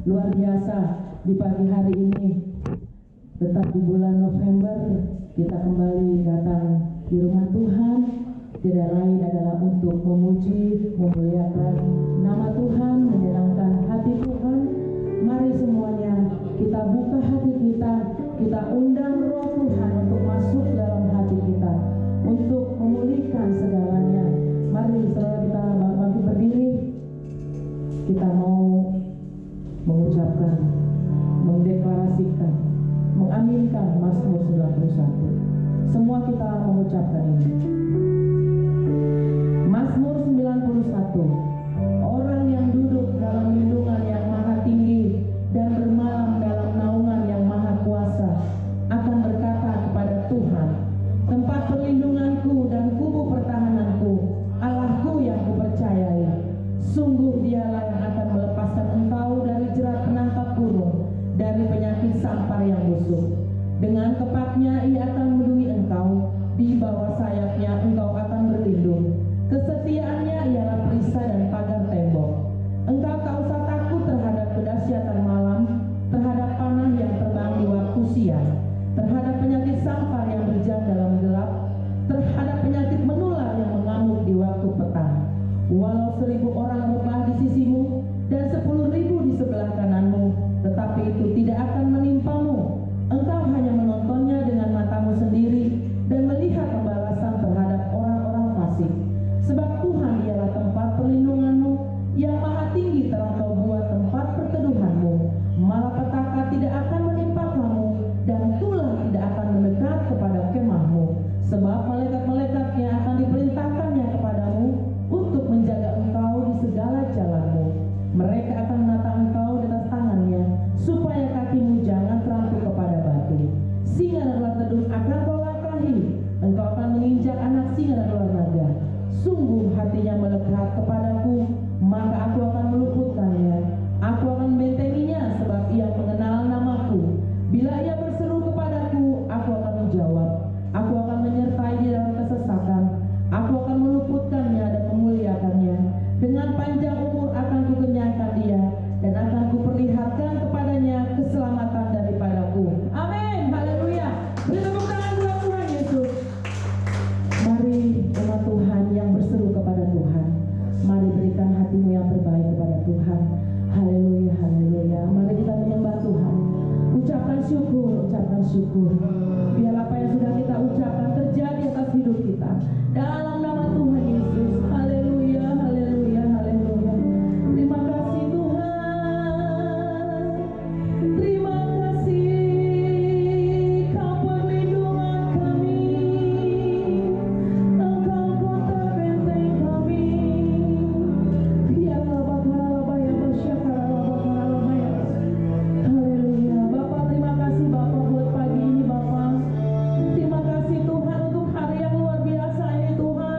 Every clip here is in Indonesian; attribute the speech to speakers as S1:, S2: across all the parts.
S1: luar biasa di pagi hari ini. Tetap di bulan November kita kembali datang di rumah Tuhan. Tidak lain adalah untuk memuji, memuliakan nama Tuhan, menyenangkan hati Tuhan. Mari semuanya kita buka hati kita undang Roh Tuhan untuk masuk dalam hati kita, untuk memulihkan segalanya. Mari saudara kita bangkit berdiri. Kita mau mengucapkan, mendeklarasikan, mengaminkan Mazmur 91. Semua kita mengucapkan ini. Mazmur 91. Orang yang duduk dalam lindungan yang maha tinggi dan bermalam dalam naungan yang maha kuasa akan berkata kepada Tuhan, tempat perlindunganku dan kubu pertahananku, Allahku yang kupercayai. Sungguh dialah yang akan melepaskan engkau dari jerat penangkap burung, dari penyakit sampar yang busuk. Dengan kepaknya ia akan melindungi engkau, di bawah sayapnya engkau akan berlindung. Kesetiaannya ialah perisai dan pagar tembok. Engkau tak usah takut terhadap kedahsyatan malam, terhadap panah yang terbang di waktu siang, terhadap penyakit sampar yang berjalan dalam gelap, terhadap penyakit menular yang mengamuk di waktu petang. Walau 1000 orang rebah di sisimu dan 10.000 di sebelah kananmu, tetapi itu tidak akan menimpamu. Engkau hanya menontonnya dengan matamu sendiri dan melihat pembalasan terhadap orang-orang fasik. Sebab Tuhan ialah tempat perlindunganmu, yang maha tinggi telah kau buat tempat perteduhanmu. Malapetaka tidak akan menimpa kamu, dan tulah tidak akan mendekat kepada kemahmu. Sebab malaikat-malaikatnya akan diperintahkannya kepadamu untuk menjaga engkau di segala jalanmu. Mereka akan menatang engkau di atas tangannya, supaya kakimu jangan terampu kepada batu. Singa dan ular tedung akan kau langkahi, engkau akan menginjak anak singa dan ular naga. Sungguh hatinya melekat kepadaku, maka aku akan meluputkannya. Aku akan membentenginya, sebab ia mengenal namaku. Bila ia berseru kepadaku, aku akan menjawab. Aku akan menyertai dia dalam kesesatan. Aku akan meluputkannya dan memuliakannya. Dengan panjang umur akan kukenyangkan dia, dan akan kuperlihatkan kepadanya keselamatan daripadaku. Amin. Haleluya. Beri tepuk tangan buat Tuhan Yesus. Mari umat Tuhan yang berseru kepada Tuhan, mari berikan hatimu yang terbaik kepada Tuhan. Haleluya, haleluya. Mari kita menyembah Tuhan. Ucapkan syukur, ucapkan syukur. Biar apa yang sudah kita ucapkan terjadi atas hidup kita. Dalam nama Tuhan Yesus. Haleluya, haleluya, haleluya. Terima kasih Tuhan. Terima kasih, Kau perlindungan kami. Engkau kota benteng kami. Biarlah bakal yang bersyakar ya. Haleluya. Bapak, terima kasih Bapak buat pagi ini Bapak. Terima kasih Tuhan untuk hari yang luar biasa ini Tuhan.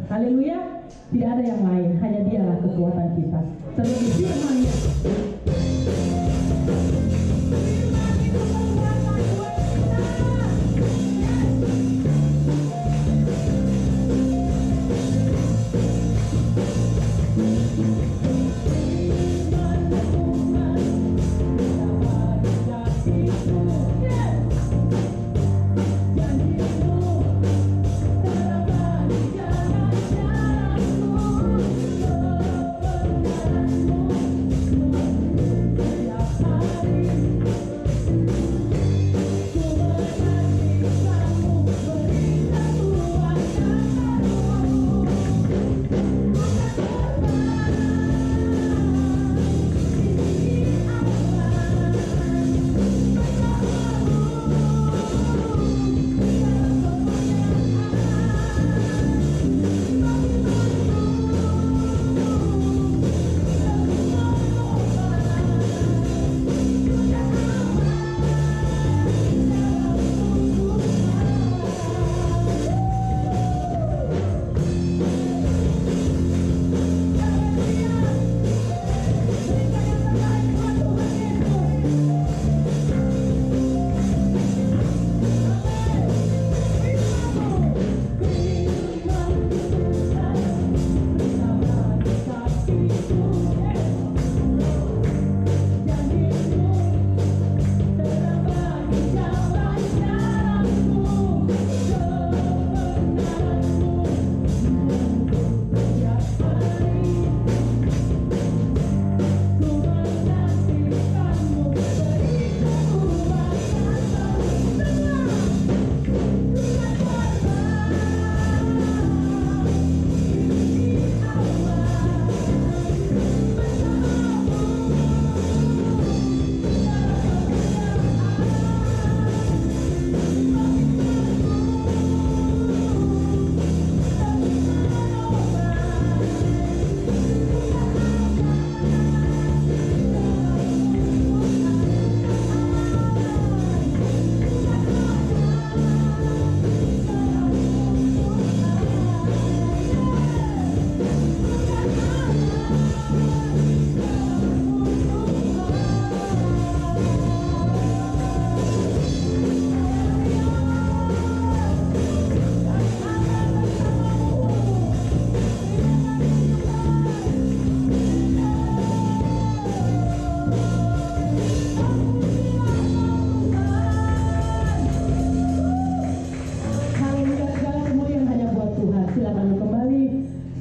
S1: Haleluya. Tidak ada yang lain, hanya Dialah kekuatan kita. Terlebih firman-Nya.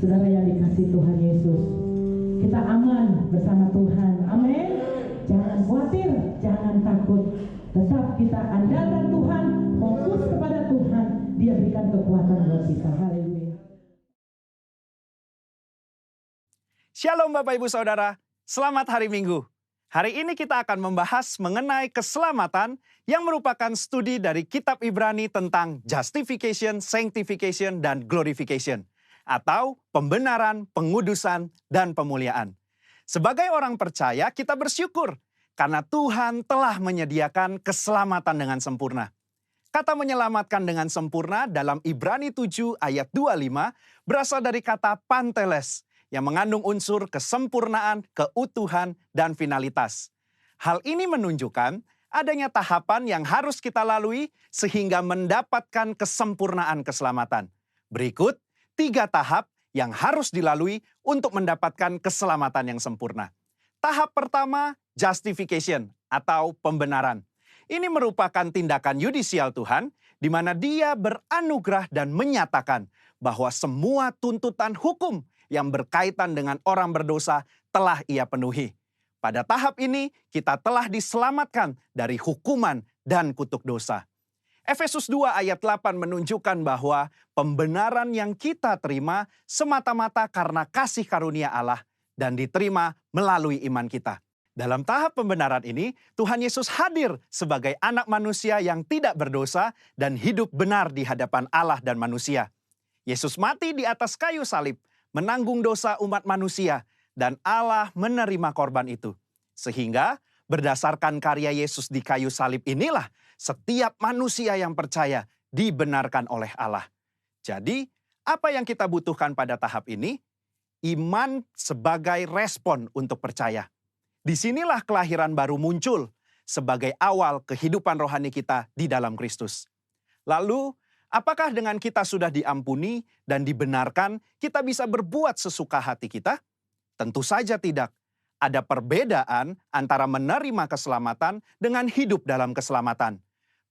S1: Saudara yang dikasih Tuhan Yesus, kita aman bersama Tuhan. Amin. Jangan khawatir, jangan takut. Tetap kita andalkan Tuhan, fokus kepada Tuhan. Dia berikan kekuatan buat kita. Haleluya.
S2: Shalom Bapak Ibu Saudara, selamat hari Minggu. Hari ini kita akan membahas mengenai keselamatan yang merupakan studi dari kitab Ibrani tentang justification, sanctification, dan glorification. Atau pembenaran, pengudusan, dan pemuliaan. Sebagai orang percaya, kita bersyukur karena Tuhan telah menyediakan keselamatan dengan sempurna. Kata menyelamatkan dengan sempurna dalam Ibrani 7 ayat 25 berasal dari kata panteles yang mengandung unsur kesempurnaan, keutuhan, dan finalitas. Hal ini menunjukkan adanya tahapan yang harus kita lalui sehingga mendapatkan kesempurnaan keselamatan. Berikut 3 tahap yang harus dilalui untuk mendapatkan keselamatan yang sempurna. Tahap pertama, justification atau pembenaran. Ini merupakan tindakan yudisial Tuhan, di mana Dia beranugerah dan menyatakan bahwa semua tuntutan hukum yang berkaitan dengan orang berdosa telah Ia penuhi. Pada tahap ini, kita telah diselamatkan dari hukuman dan kutuk dosa. Efesus 2 ayat 8 menunjukkan bahwa pembenaran yang kita terima semata-mata karena kasih karunia Allah dan diterima melalui iman kita. Dalam tahap pembenaran ini, Tuhan Yesus hadir sebagai anak manusia yang tidak berdosa dan hidup benar di hadapan Allah dan manusia. Yesus mati di atas kayu salib, menanggung dosa umat manusia, dan Allah menerima korban itu. Sehingga berdasarkan karya Yesus di kayu salib inilah setiap manusia yang percaya dibenarkan oleh Allah. Jadi, Apa yang kita butuhkan pada tahap ini? Iman sebagai respon untuk percaya. Disinilah kelahiran baru muncul sebagai awal kehidupan rohani kita di dalam Kristus. Lalu, apakah dengan kita sudah diampuni dan dibenarkan, kita bisa berbuat sesuka hati kita? Tentu saja tidak. Ada perbedaan antara menerima keselamatan dengan hidup dalam keselamatan.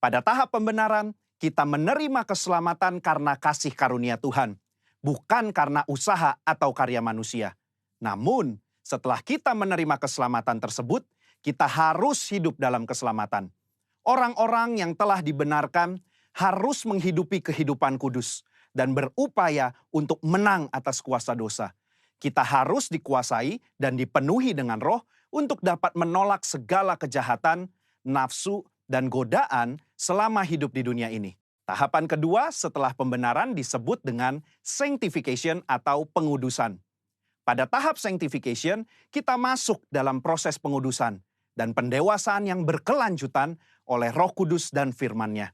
S2: Pada tahap pembenaran, kita menerima keselamatan karena kasih karunia Tuhan, bukan karena usaha atau karya manusia. Namun, setelah kita menerima keselamatan tersebut, kita harus hidup dalam keselamatan. Orang-orang yang telah dibenarkan harus menghidupi kehidupan kudus dan berupaya untuk menang atas kuasa dosa. Kita harus dikuasai dan dipenuhi dengan Roh untuk dapat menolak segala kejahatan, nafsu, dan godaan selama hidup di dunia ini. Tahapan kedua setelah pembenaran disebut dengan sanctification atau pengudusan. Pada tahap sanctification, kita masuk dalam proses pengudusan dan pendewasaan yang berkelanjutan oleh Roh Kudus dan firman-Nya.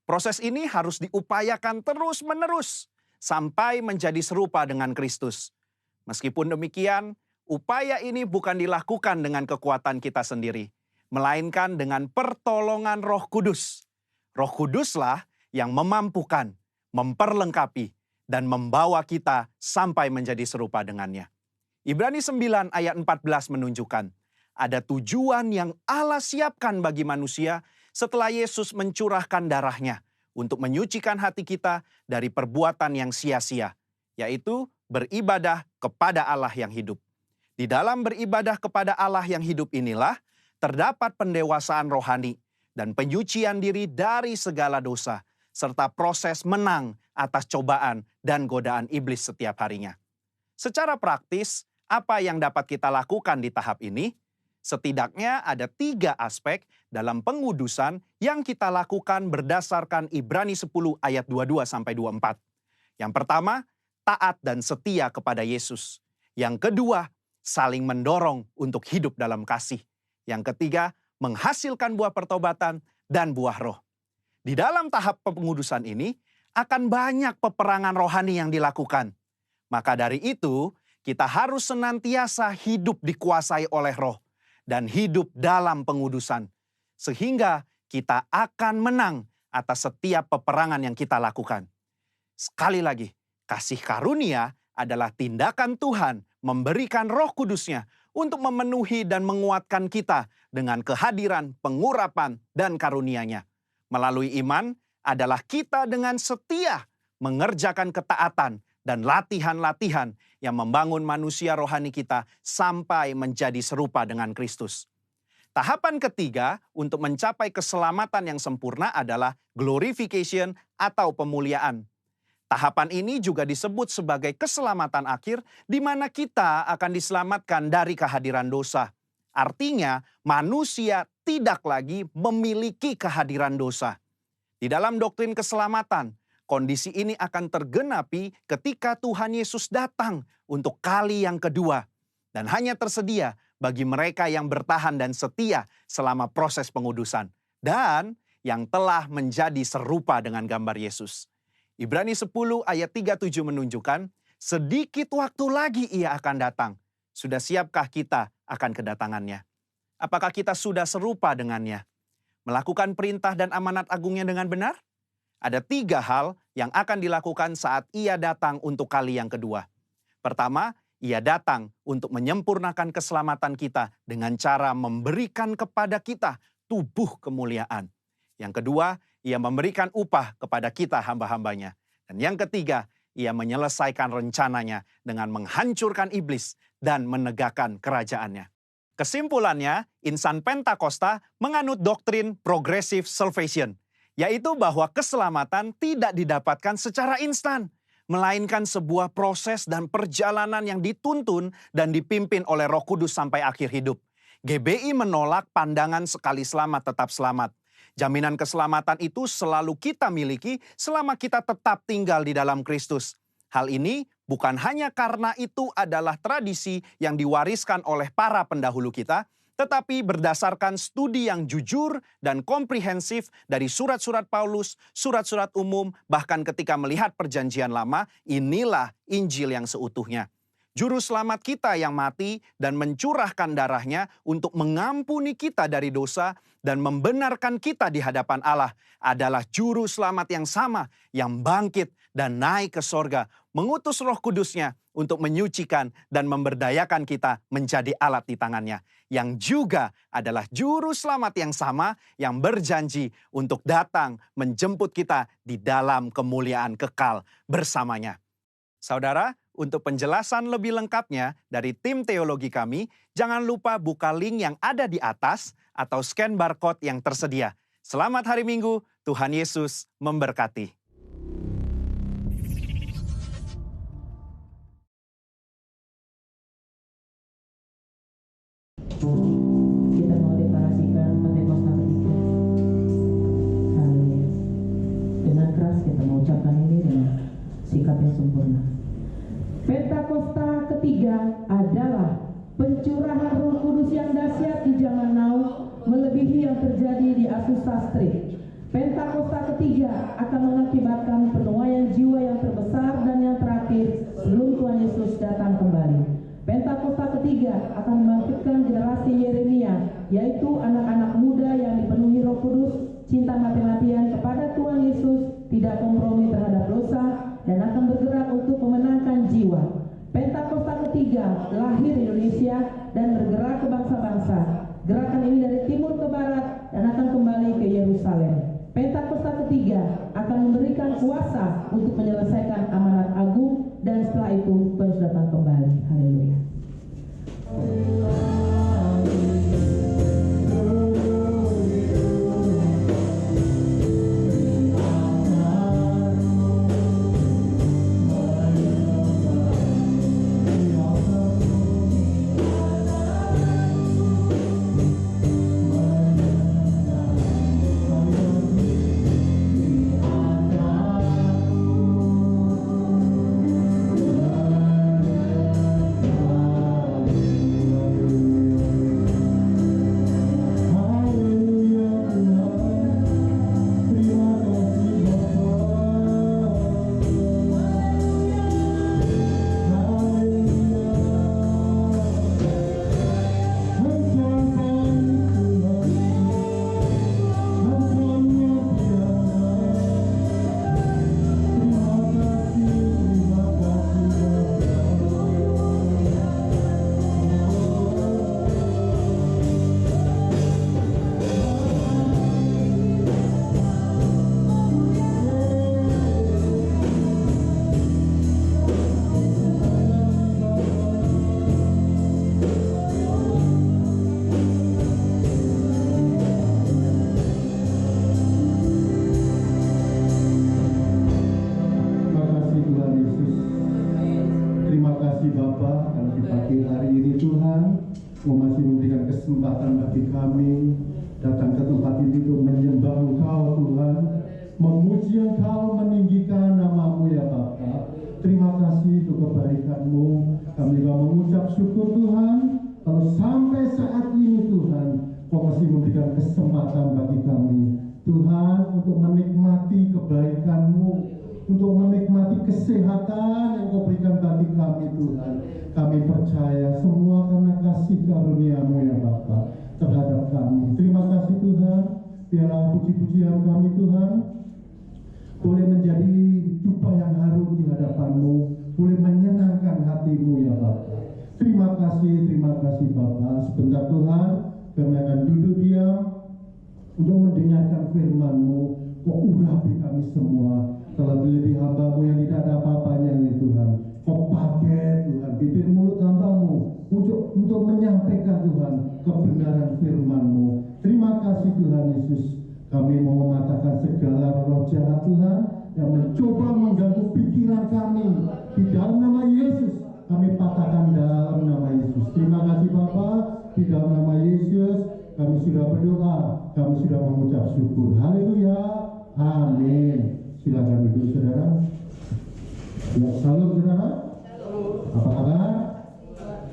S2: Proses ini harus diupayakan terus-menerus sampai menjadi serupa dengan Kristus. Meskipun demikian, upaya ini bukan dilakukan dengan kekuatan kita sendiri, melainkan dengan pertolongan Roh Kudus. Roh Kuduslah yang memampukan, memperlengkapi, dan membawa kita sampai menjadi serupa dengannya. Ibrani 9 ayat 14 menunjukkan, ada tujuan yang Allah siapkan bagi manusia setelah Yesus mencurahkan darahnya untuk menyucikan hati kita dari perbuatan yang sia-sia, yaitu beribadah kepada Allah yang hidup. Di dalam beribadah kepada Allah yang hidup inilah terdapat pendewasaan rohani dan penyucian diri dari segala dosa, serta proses menang atas cobaan dan godaan iblis setiap harinya. Secara praktis, apa yang dapat kita lakukan di tahap ini? Setidaknya ada 3 aspek dalam pengudusan yang kita lakukan berdasarkan Ibrani 10 ayat 22-24. Yang pertama, taat dan setia kepada Yesus. Yang kedua, saling mendorong untuk hidup dalam kasih. Yang ketiga, menghasilkan buah pertobatan dan buah roh. Di dalam tahap pengudusan ini, akan banyak peperangan rohani yang dilakukan. Maka dari itu, kita harus senantiasa hidup dikuasai oleh Roh dan hidup dalam pengudusan. Sehingga kita akan menang atas setiap peperangan yang kita lakukan. Sekali lagi, kasih karunia adalah tindakan Tuhan memberikan Roh Kudus-Nya untuk memenuhi dan menguatkan kita dengan kehadiran, pengurapan, dan karunia-Nya. Melalui iman adalah kita dengan setia mengerjakan ketaatan dan latihan-latihan yang membangun manusia rohani kita sampai menjadi serupa dengan Kristus. Tahapan ketiga untuk mencapai keselamatan yang sempurna adalah glorification atau pemuliaan. Tahapan ini juga disebut sebagai keselamatan akhir di mana kita akan diselamatkan dari kehadiran dosa. Artinya manusia tidak lagi memiliki kehadiran dosa. Di dalam doktrin keselamatan, kondisi ini akan tergenapi ketika Tuhan Yesus datang untuk kali yang kedua. Dan hanya tersedia bagi mereka yang bertahan dan setia selama proses pengudusan. Dan yang telah menjadi serupa dengan gambar Yesus. Ibrani 10 ayat 37 menunjukkan, sedikit waktu lagi ia akan datang. Sudah siapkah kita akan kedatangannya? Apakah kita sudah serupa dengannya? Melakukan perintah dan amanat agungnya dengan benar? Ada 3 hal yang akan dilakukan saat ia datang untuk kali yang kedua. Pertama, ia datang untuk menyempurnakan keselamatan kita dengan cara memberikan kepada kita tubuh kemuliaan. Yang kedua, ia memberikan upah kepada kita hamba-hambanya. Dan yang ketiga, ia menyelesaikan rencananya dengan menghancurkan iblis dan menegakkan kerajaannya. Kesimpulannya, insan Pentakosta menganut doktrin progressive salvation, yaitu bahwa keselamatan tidak didapatkan secara instan, melainkan sebuah proses dan perjalanan yang dituntun dan dipimpin oleh Roh Kudus sampai akhir hidup. GBI menolak pandangan sekali selamat tetap selamat. Jaminan keselamatan itu selalu kita miliki selama kita tetap tinggal di dalam Kristus. Hal ini bukan hanya karena itu adalah tradisi yang diwariskan oleh para pendahulu kita, tetapi berdasarkan studi yang jujur dan komprehensif dari surat-surat Paulus, surat-surat umum, bahkan ketika melihat perjanjian lama, inilah Injil yang seutuhnya. Juru selamat kita yang mati dan mencurahkan darahnya untuk mengampuni kita dari dosa dan membenarkan kita di hadapan Allah adalah juru selamat yang sama yang bangkit dan naik ke sorga, mengutus Roh Kudusnya untuk menyucikan dan memberdayakan kita menjadi alat di tangannya. Yang juga adalah juru selamat yang sama yang berjanji untuk datang menjemput kita di dalam kemuliaan kekal bersamanya. Saudara, untuk penjelasan lebih lengkapnya dari tim teologi kami, jangan lupa buka link yang ada di atas atau scan barcode yang tersedia. Selamat hari Minggu, Tuhan Yesus memberkati.
S1: Kita mau deklarasikan Pentakosta ketiga. Haleluya. Dengan keras kita mengucapkan ini dengan sikap yang sempurna. Pentakosta ketiga adalah pencurahan Roh Kudus yang dahsyat di zaman now, melebihi yang terjadi di Asus Sastri. Pentakosta ketiga akan mengakibatkan penuaian jiwa yang terbesar dan yang terakhir sebelum Tuhan Yesus datang kembali. Pentakosta ketiga akan membangkitkan generasi Yeremia, yaitu anak-anak muda yang dipenuhi Roh Kudus, cinta mati-matian kepada Tuhan Yesus, tidak kompromi terhadap dosa, dan akan bergerak untuk memenangkan jiwa. Pentakosta ketiga lahir di Indonesia dan bergerak ke bangsa-bangsa. Gerakan ini dari timur ke barat dan akan kembali ke Yerusalem. Pentakosta ketiga akan memberikan kuasa untuk menyelesaikan amanat agung, dan setelah itu Tuhan sudah datang kembali. Haleluya.
S3: Engkau masih memberikan kesempatan bagi kami datang ke tempat ini untuk menyembah Engkau Tuhan, memuji Engkau, meninggikan nama-Mu ya Bapa. Terima kasih untuk kebaikan-Mu. Kami juga mengucap syukur Tuhan, kalau sampai saat ini Tuhan, Engkau masih memberikan kesempatan bagi kami Tuhan untuk menikmati kebaikan-Mu, untuk menikmati kesehatan yang Kau berikan bagi kami Tuhan. Kami percaya semua karena kasih karunia-Mu ya Bapa terhadap kami. Terima kasih Tuhan, biarlah puji-pujian kami Tuhan boleh menjadi dupa yang harum di hadapan-Mu, boleh menyenangkan hati-Mu ya Bapa. Terima kasih Bapa. Sebentar Tuhan, kami akan duduk diam untuk mendengarkan firman-Mu. Kau urapi kami semua, terlebih hamba-Mu yang tidak ada apa-apanya ini Tuhan. Kau pakai Tuhan bibir mulut hamba-Mu untuk menyampaikan Tuhan kebenaran firman-Mu. Terima kasih Tuhan Yesus. Kami mau mematahkan segala roh jahat Tuhan yang mencoba mengganggu pikiran kami. Di dalam nama Yesus kami patahkan dalam nama Yesus. Terima kasih Bapa. Di dalam nama Yesus kami sudah berdoa, kami sudah mengucap syukur. Haleluya. Amin. Silakan duduk saudara. Ya, salam saudara. Apa kabar?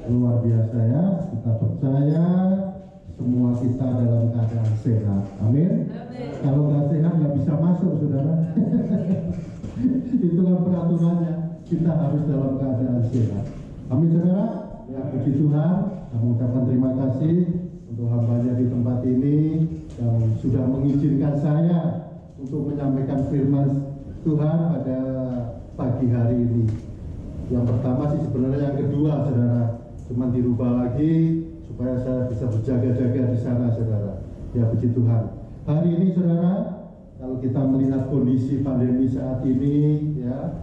S3: Luar biasa ya. Kita percaya sehat. Amin. Kalau nggak sehat nggak bisa masuk, saudara. Itu kan peraturannya. Kita harus dalam keadaan sehat. Amin, saudara. Ya, puji Tuhan. Kami ucapkan terima kasih untuk hambanya di tempat ini yang sudah mengizinkan saya untuk menyampaikan firman Tuhan pada pagi hari ini. Yang pertama sih sebenarnya yang kedua, saudara. Cuman dirubah lagi supaya saya bisa berjaga-jaga di sana, saudara. Ya, puji Tuhan. Hari ini, saudara, kalau kita melihat kondisi pandemi saat ini, ya,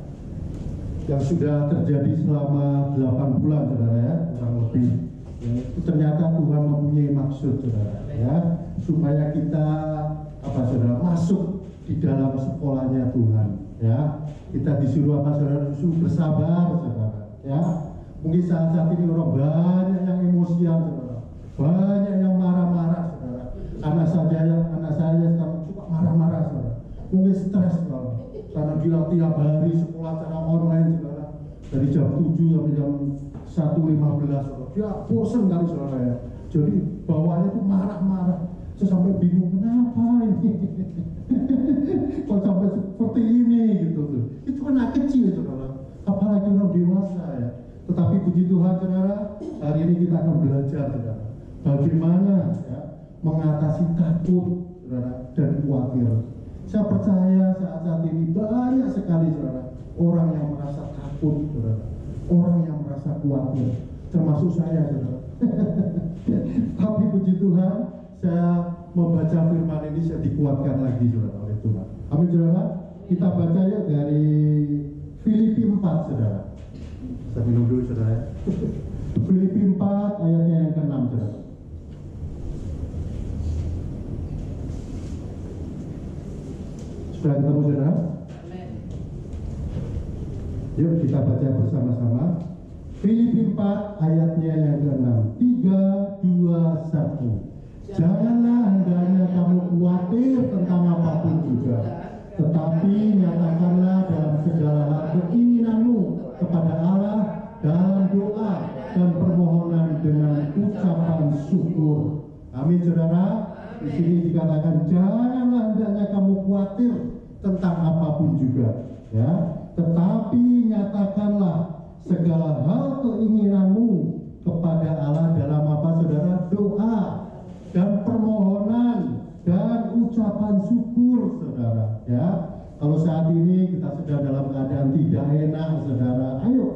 S3: yang sudah terjadi selama 8 bulan, saudara, ya, kurang lebih. Ya, itu ternyata Tuhan mempunyai maksud, saudara, ya, supaya kita, saudara, masuk di dalam sekolahnya Tuhan, ya. Kita disuruh saudara, disuruh bersabar, saudara, ya. Mungkin saat ini orang banyak yang emosian, saudara, banyak yang marah-marah, saudara. Anak saya sekarang suka marah-marah, saudara. Mungkin stres, saudara, karena dia tiap hari sekolah secara online, saudara, dari jam 7 sampai jam 1.15, saudara. Dia bosan kali, saudara, ya. Jadi bawaannya tuh marah-marah. Saya sampai bingung, kenapa ini? Kok sampai seperti ini, gitu tuh. Itu anak kecil, saudara. Apalagi orang dewasa, ya. Tetapi puji Tuhan, saudara, hari ini kita akan belajar, saudara, bagaimana, ya, mengatasi takut, saudara, dan khawatir. Saya percaya saat ini banyak sekali, saudara, orang yang merasa takut, saudara, orang yang merasa khawatir, termasuk saya, saudara. Tapi puji Tuhan, saya membaca firman ini, saya dikuatkan lagi, saudara, oleh Tuhan. Amin, saudara. Kita baca yuk dari Filipi 4, saudara. Saya minum dulu, saudara. Filipi 4 ayatnya yang ke-6, saudara. Sudah ketemu, saudara? Yuk kita baca bersama-sama. Filipi 4 ayatnya yang ke-6. 3, 2, 1. Janganlah hendaknya kamu khawatir tentang apapun juga, tetapi nyatakanlah dalam segala hal keinginanmu kepada Allah dalam doa dan permohonan dengan ucapan syukur. Amin, saudara. Di sini dikatakan janganlah hendaknya kamu khawatir tentang apapun juga, ya, tetapi nyatakanlah segala hal keinginanmu kepada Allah dalam apa, saudara? Doa dan permohonan dan ucapan syukur, saudara, ya. Kalau saat ini kita sedang dalam keadaan tidak enak, saudara, ayo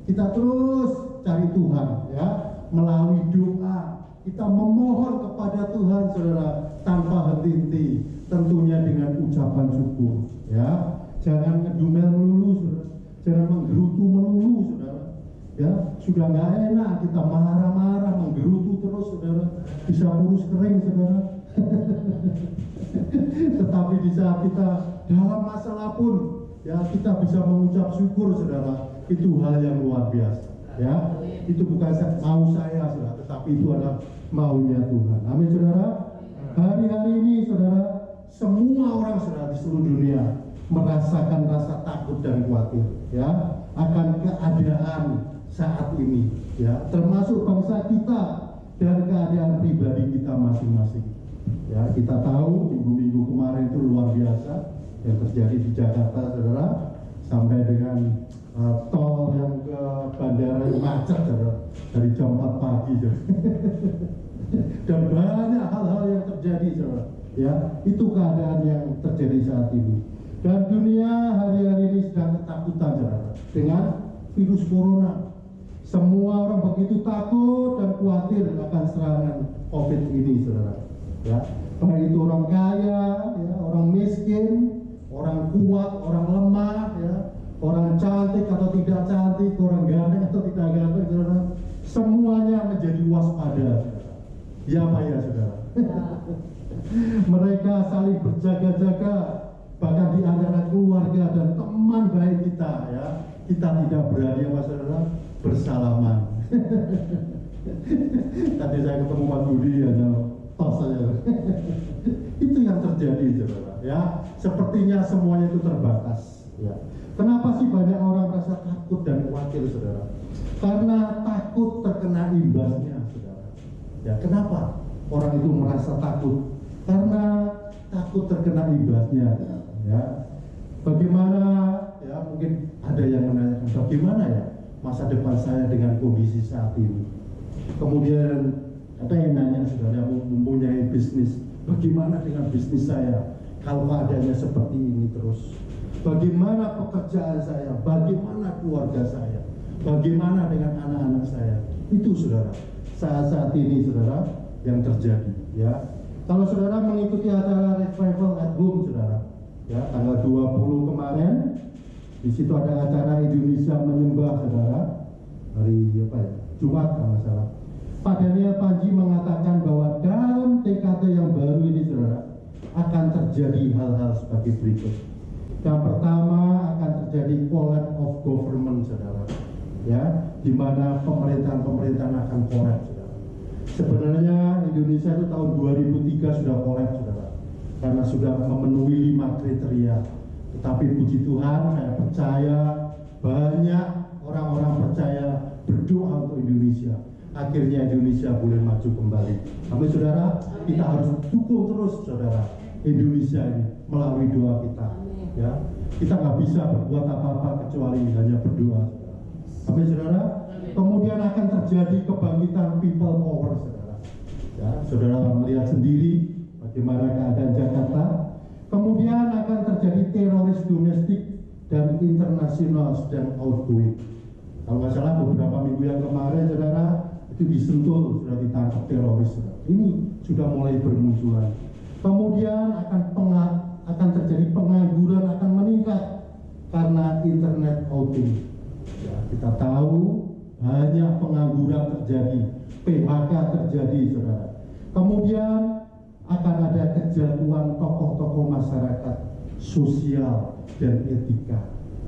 S3: kita terus cari Tuhan, ya, melalui doa. Kita memohon kepada Tuhan, saudara, tanpa henti-henti, tentunya dengan ucapan syukur, ya. Jangan ngedumel melulu, saudara, jangan menggerutu melulu, saudara, ya. Sudah nggak enak kita marah-marah, menggerutu terus, saudara, bisa kurus kering, saudara. Tetapi di saat kita dalam masalah pun, ya, kita bisa mengucap syukur, saudara. Itu hal yang luar biasa, ya. Itu bukan mau saya, saudara, tetapi itu adalah maunya Tuhan. Amin, saudara. Hari-hari ini, saudara, semua orang, saudara, di seluruh dunia merasakan rasa takut dan khawatir, ya, akan keadaan saat ini, ya, termasuk bangsa kita dan keadaan pribadi kita masing-masing. Ya, kita tahu minggu-minggu kemarin itu luar biasa yang terjadi di Jakarta, saudara, sampai dengan tol yang ke bandara yang macet, saudara, dari jam 4 pagi, saudara. Dan banyak hal-hal yang terjadi, saudara, ya. Itu keadaan yang terjadi saat ini. Dan dunia hari-hari ini sedang ketakutan, saudara, dengan virus corona. Semua orang begitu takut dan khawatir akan serangan COVID ini, saudara, ya. Baik itu orang kaya, ya, orang miskin, orang kuat, orang lemah, ya, orang cantik atau tidak cantik, orang ganteng atau tidak ganteng, saudara, semuanya menjadi waspada, saudara. Ya, Pak, ya, saudara. Mereka saling berjaga-jaga, bahkan di antara keluarga dan teman baik kita, ya, kita tidak berani, Pak, saudara, bersalaman. Tadi saya ketemu Pak Budi, ya, tos saja. Itu yang terjadi, saudara, ya. Sepertinya semuanya itu terbatas, ya. Kenapa sih banyak orang merasa takut dan khawatir, saudara? Karena takut terkena imbasnya, saudara. Ya, kenapa orang itu merasa takut? karena takut terkena imbasnya. Ya, bagaimana ya, mungkin ada yang menanyakan bagaimana ya masa depan saya dengan kondisi saat ini. Kemudian ada yang nanya, saudara mempunyai bisnis, bagaimana dengan bisnis saya kalau keadaannya seperti ini terus? Bagaimana pekerjaan saya? Bagaimana keluarga saya? Bagaimana dengan anak-anak saya? Itu saudara, saat ini saudara yang terjadi. Ya, kalau saudara mengikuti acara Revival at Home, saudara, ya tanggal 20 kemarin, di situ ada acara Indonesia Menyembah, saudara, hari apa ya? Jumat kalau nggak salah. Pak Daniel Panji mengatakan bahwa dalam TKT yang baru ini, saudara, akan terjadi hal-hal sebagai berikut. Yang pertama akan terjadi collapse of government, saudara, ya, di mana pemerintahan akan collapse, saudara. Sebenarnya Indonesia itu tahun 2003 sudah collapse, saudara, karena sudah memenuhi 5 kriteria. Tetapi puji Tuhan, saya percaya banyak orang-orang percaya berdoa untuk Indonesia. Akhirnya Indonesia boleh maju kembali. Tapi saudara, kita harus dukung terus, saudara, Indonesia ini melalui doa kita. Ya, kita nggak bisa berbuat apa-apa kecuali hanya berdoa, saudara. Tapi saudara, kemudian akan terjadi kebangkitan people power, saudara. Ya, saudara melihat sendiri bagaimana keadaan Jakarta. Kemudian akan terjadi teroris domestik dan internasional sedang outgoing. Kalau nggak salah beberapa minggu yang kemarin, saudara, itu di Sentul sudah ditangkap teroris, saudara. Ini sudah mulai bermunculan. Kemudian akan terjadi pengangguran akan meningkat karena internet outing. Ya, kita tahu banyak pengangguran terjadi, PHK terjadi, saudara. Kemudian akan ada kejatuhan tokoh-tokoh masyarakat, sosial dan etika.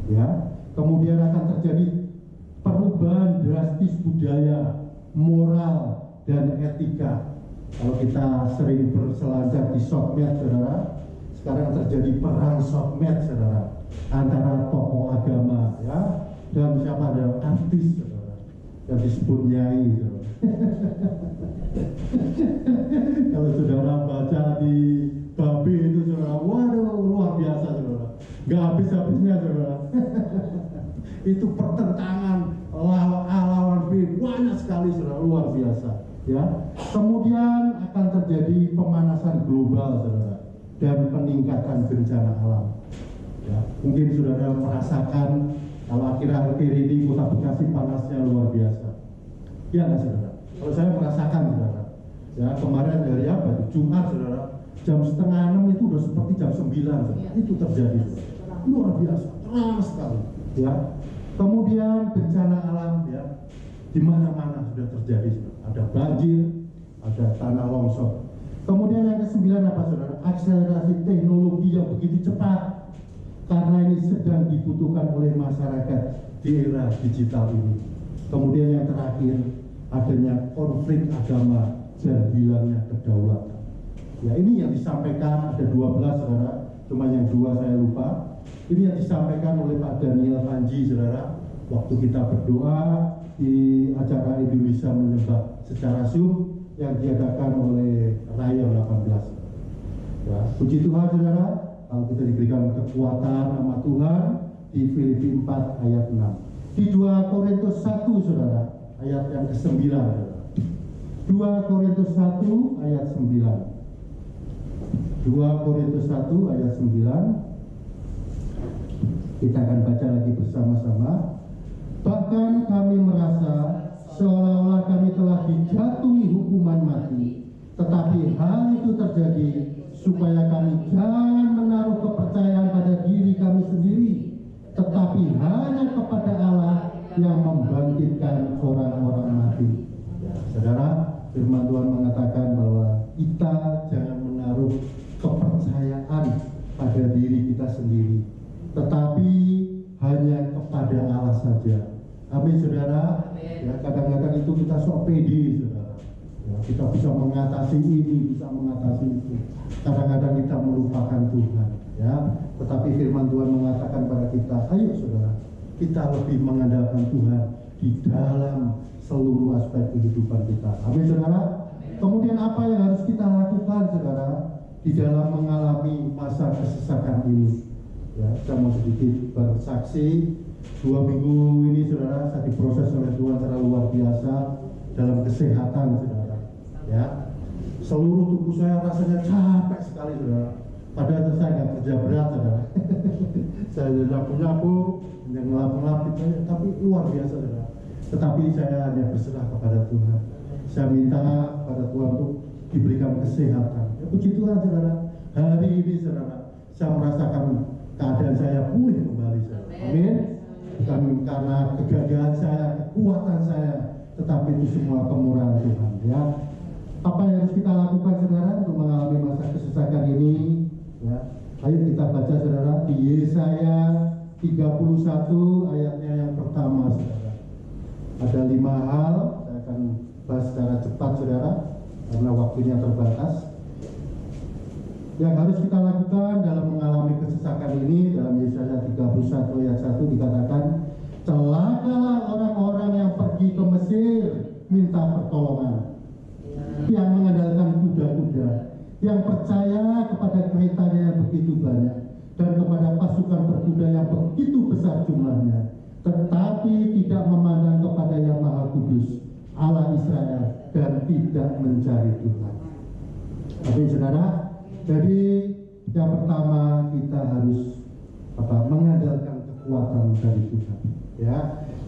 S3: Ya, kemudian akan terjadi perubahan drastis budaya, moral dan etika. Kalau kita sering berselancar di sosmed, saudara, sekarang terjadi perang sosmed, saudara, antara tokoh agama, ya, dan siapa, ada artis, saudara, yang disebut nyai, saudara. Kalau saudara baca di Babi itu, saudara, waduh, luar biasa, saudara, nggak habis-habisnya, saudara. Itu pertentangan A lawan B banyak sekali, saudara, luar biasa. Ya, kemudian akan terjadi pemanasan global, saudara, dan peningkatan bencana alam. Ya, mungkin saudara merasakan kalau akhir-akhir ini Kota Bekasi panasnya luar biasa. Ya nggak, saudara? Kalau saya merasakan, saudara, ya kemarin dari apa? Jumat, saudara, jam 5:30 itu udah seperti jam 9, saudara. Itu terjadi, saudara. Luar biasa, terang sekali. Ya, kemudian bencana alam, ya, di mana-mana sudah terjadi, saudara. Ada banjir, ada tanah longsor. Kemudian yang ke-9 apa, saudara? Akselerasi teknologi yang begitu cepat, karena ini sedang dibutuhkan oleh masyarakat di era digital ini. Kemudian yang terakhir, adanya konflik agama dan hilangnya kedaulatan. Ya, ini yang disampaikan, ada 12, saudara, cuma yang 2 saya lupa. Ini yang disampaikan oleh Pak Daniel Panji, saudara, waktu kita berdoa di acara Indonesia Menyembah secara Zoom yang diadakan oleh Rayon 18. Ya, puji Tuhan, saudara, kalau kita diberikan kekuatan sama Tuhan di Filipi 4 ayat 6. Di 2 Korintus 1, saudara, ayat yang ke-9, saudara. 2 Korintus 1 ayat 9. 2 Korintus 1 ayat 9. Kita akan baca lagi bersama-sama. Bahkan kami merasa seolah-olah kami telah dijatuhi hukuman mati, tetapi hal itu terjadi supaya kami jangan menaruh kepercayaan pada diri kami sendiri, tetapi hanya kepada Allah yang membangkitkan orang-orang mati. Ya, saudara, firman Tuhan mengatakan bahwa kita jangan menaruh kepercayaan pada diri kita sendiri, tetapi hanya kepada Allah saja. Amin, saudara. Ya, kadang-kadang itu kita sok pede, saudara. Ya, kita bisa mengatasi ini, bisa mengatasi itu. Kadang-kadang kita melupakan Tuhan. Ya, tetapi firman Tuhan mengatakan pada kita, ayo saudara, kita lebih mengandalkan Tuhan di dalam seluruh aspek kehidupan kita. Amin, saudara. Kemudian apa yang harus kita lakukan, saudara? di dalam mengalami masa kesesakan ini. Ya, saya mau sedikit bersaksi. 2 minggu ini saudara, saya diproses oleh Tuhan secara luar biasa dalam kesehatan saudara. Ya, seluruh tubuh saya rasanya capek sekali saudara. Padahal saya nggak kerja berat saudara. Saya nyapu-nyapu, yang ngelap-ngelap gitu, tapi luar biasa saudara. Tetapi saya hanya berserah kepada Tuhan. Saya minta pada Tuhan untuk diberikan kesehatan. Ya, puji Tuhan saudara. Hari ini saudara, saya merasakan keadaan saya pulih kembali saudara. Amin. Bukan karena kegagalan saya, kekuatan saya, tetapi itu semua kemurahan Tuhan. Ya, apa yang harus kita lakukan saudara untuk mengalami masa kesesakan ini? Ya, ayo kita baca saudara di Yesaya 31 ayatnya yang pertama saudara. Ada 5 hal, saya akan bahas secara cepat saudara, karena waktunya terbatas. Yang harus kita lakukan dalam mengalami kesesakan ini, dalam Yesaya 31 ayat 1 dikatakan, celakalah orang-orang yang pergi ke Mesir minta pertolongan, yang mengandalkan kuda-kuda, yang percaya kepada keretanya yang begitu banyak, dan kepada pasukan berkuda yang begitu besar jumlahnya, tetapi tidak memandang kepada yang Maha Kudus, Allah Israel, dan tidak mencari Tuhan. Tapi saudara, jadi yang pertama kita harus mengandalkan kekuatan dari Tuhan. Ya,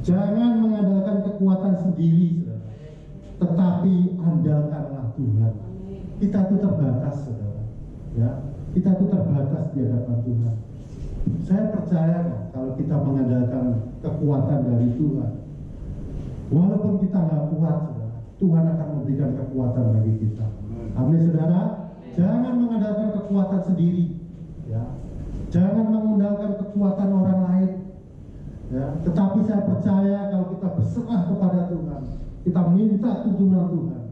S3: jangan mengandalkan kekuatan sendiri, saudara, tetapi andalkanlah Tuhan. Kita itu terbatas, saudara. Ya, kita itu terbatas di hadapan Tuhan. Saya percaya kalau kita mengandalkan kekuatan dari Tuhan, walaupun kita nggak kuat, saudara, Tuhan akan memberikan kekuatan bagi kita. Amin, saudara. Jangan mengandalkan kekuatan sendiri, ya. Jangan mengandalkan kekuatan orang lain, ya. Tetapi saya percaya kalau kita berserah kepada Tuhan, kita minta tuntunan Tuhan,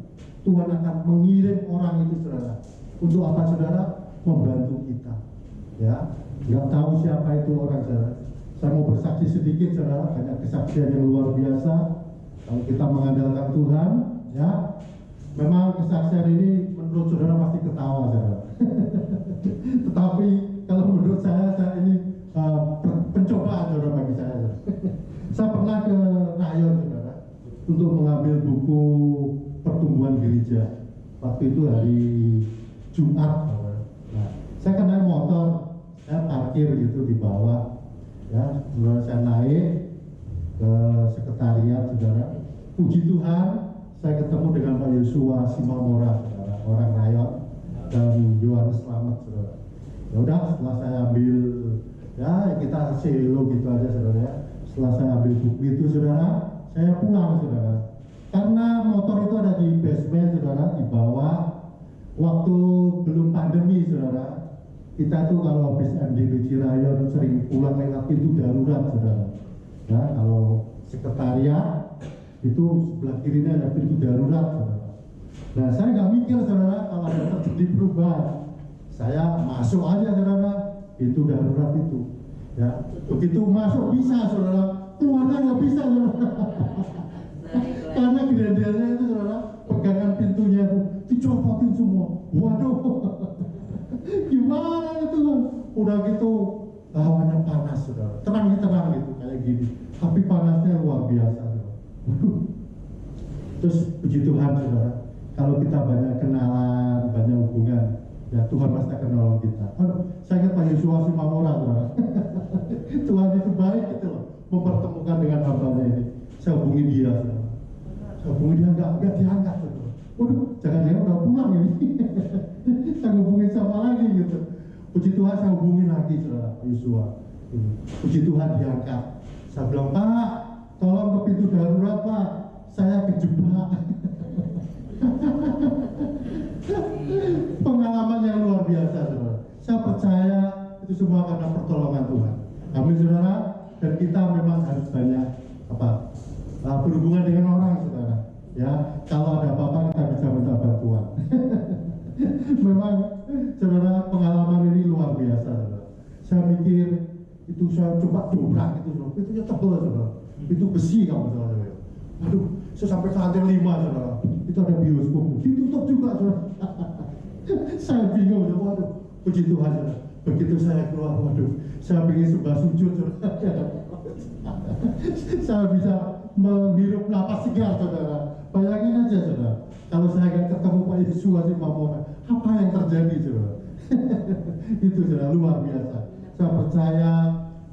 S3: Tuhan akan mengirim orang itu, saudara. Untuk apa, saudara? Membantu kita, ya. Nggak tahu siapa itu orang, saudara. Saya mau bersaksi sedikit, saudara. Banyak kesaksian yang luar biasa. Kalau kita mengandalkan Tuhan, ya. Memang kesaksian ini menurut saudara pasti ketawa, saudara. Tetapi kalau menurut saya ini pencobaan, saudara, bagi saya. Saudara. Saya pernah ke Rayon, saudara, untuk mengambil buku pertumbuhan gereja. Waktu itu hari Jumat, saudara. Nah, saya kan naik motor, saya parkir gitu di bawah, ya. Kemudian saya naik ke sekretariat, saudara. Puji Tuhan, saya ketemu dengan Pak Yosua Simamora, saudara, orang Rayon, dan Yohanes Slamet, saudara. Ya udah, setelah saya ambil, ya kita selo gitu aja, saudara. Ya. Setelah saya ambil buku itu, saudara, saya pulang, saudara. Karena motor itu ada di basement, saudara, di bawah. Waktu belum pandemi, saudara, kita tuh kalau habis MDPC Rayon sering pulang lewat pintu darurat, saudara. Ya, kalau sekretariat itu sebelah kirinya ada pintu darurat, saudara. Nah, saya nggak mikir, saudara, kalau ada terjadi perubahan, saya masuk aja, saudara, pintu darurat itu. Ya, begitu masuk bisa, saudara, keluarnya nggak bisa, saudara. Karena grendelnya itu, saudara, pegangan pintunya itu dicopotin semua. Waduh, gimana itu? Udah gitu, lawannya panas, saudara. Terang gitu kayak gini. Tapi panasnya luar biasa. Terus puji Tuhan, saudara, kalau kita banyak kenalan, banyak hubungan, ya Tuhan pasti akan nolong kita. Saya ingat Pak Yosua Simamora, saudara. Tuhan itu baik gitu loh, mempertemukan dengan hambanya ini. Saya hubungi dia, saudara. Saya hubungi dia, nggak diangkat, saudara. Waduh, jangan-jangan udah pulang ini. Saya hubungin siapa lagi gitu. Puji Tuhan, saya hubungin lagi, saudara, Pak Yosua. Puji Tuhan diangkat. Saya bilang, Pak, tolong ke pintu darurat, Pak, saya kejebak. Pengalaman yang luar biasa, saudara. Saya percaya itu semua karena pertolongan Tuhan. Amin, saudara. Dan kita memang harus banyak berhubungan dengan orang, saudara. Ya, kalau ada apa-apa kita bisa minta bantuan. Memang, saudara, pengalaman ini luar biasa, saudara. Saya mikir itu saya coba dobrak itu, saudara. Itu tebal, saudara. Itu besi kamu, saudara. Aduh, saya sampai ke lantai 5, saudara. Itu ada bioskop, ditutup juga, saudara. Saya bingung, waduh, puji Tuhan, saudara. Begitu saya keluar, waduh, saya ingin sembah sujud, saudara. Saya bisa menghirup napas segar, saudara. Bayangin aja, saudara, kalau saya nggak ketemu Pak Yesus di Mamora, apa yang terjadi, saudara? Itu, saudara, luar biasa. Saya percaya,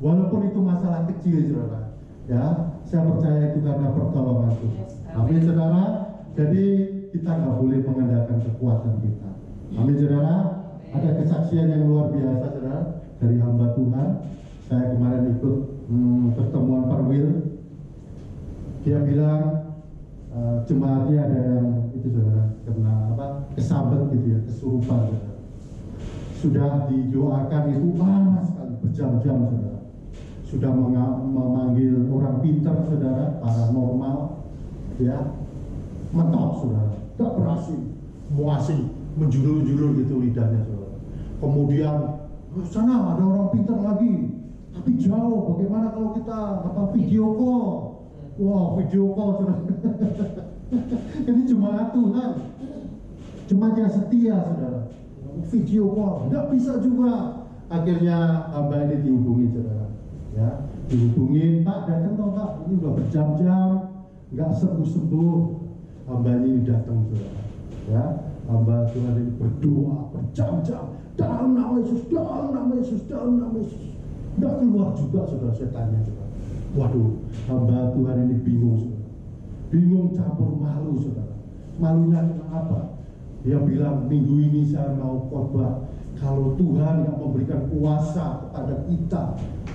S3: walaupun itu masalah kecil, saudara, ya, saya percaya itu karena pertolongan Tuhan. Amin, saudara. Jadi kita nggak boleh mengandalkan kekuatan kita. Amin, saudara. Ada kesaksian yang luar biasa, saudara, dari hamba Tuhan. Saya kemarin ikut pertemuan perwil. Dia bilang jemaatnya ada yang itu, saudara, kena kesabet gitu ya, kesurupan, saudara. Sudah didoakan itu lama sekali, berjam-jam, saudara. Sudah memanggil orang pintar, saudara, paranormal, ya, mentok, saudara, tidak berhasil, muasih, menjulur-julur gitu lidahnya, saudara. Kemudian sana ada orang pintar lagi, tapi jauh. Bagaimana kalau kita video call? Wah, video call, saudara. Ini jemaat Tuhan, jemaat yang setia, saudara. Video call, nggak bisa juga. Akhirnya hamba ini dihubungi, saudara. Ya, dihubungin, Pak, datang dong, Pak. Ini udah berjam-jam, nggak sembuh-sembuh. Hamba ini datang, saudara. Ya, hamba Tuhan ini berdoa berjam-jam. Dalam nama Yesus, dalam nama Yesus, dalam nama Yesus. Nggak keluar juga, saudara, saya tanya, saudara. Waduh, hamba Tuhan ini bingung, saudara. Bingung campur malu, saudara. Malunya kenapa? Dia bilang, minggu ini saya mau khotbah. Kalau Tuhan yang memberikan kuasa kepada kita,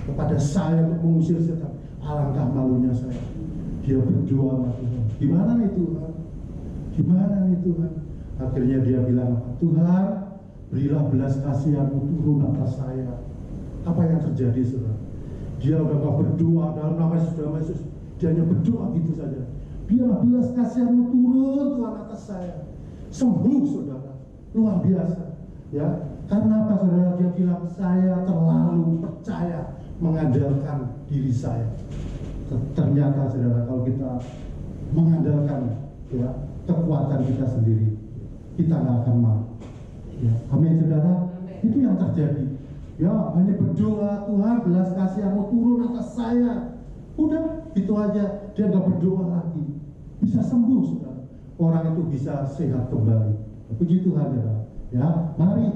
S3: kepada saya untuk mengusir setan, alangkah malunya saya. Dia berdoa sama Tuhan. Gimana nih Tuhan? Gimana nih Tuhan? Akhirnya dia bilang, Tuhan, berilah belas kasihan-Mu turun atas saya. Apa yang terjadi, saudara? Dia udah gak berdoa dalam nama Yesus, dia hanya berdoa gitu saja. Biarlah belas kasihan-Mu turun Tuhan atas saya. Sembuh, saudara. Luar biasa. Ya, karena apa, saudara? Dia bilang, saya terlalu percaya mengandalkan diri saya. Ternyata, saudara, kalau kita mengandalkan, ya, kekuatan kita sendiri, kita nggak akan mau. Ya, amin, saudara. Itu yang terjadi. Ya, hanya berdoa, Tuhan belas kasihan-Mu turun atas saya. Udah, itu aja. Dia nggak berdoa lagi. Bisa sembuh, saudara. Orang itu bisa sehat kembali. Puji Tuhan, saudara. Ya, mari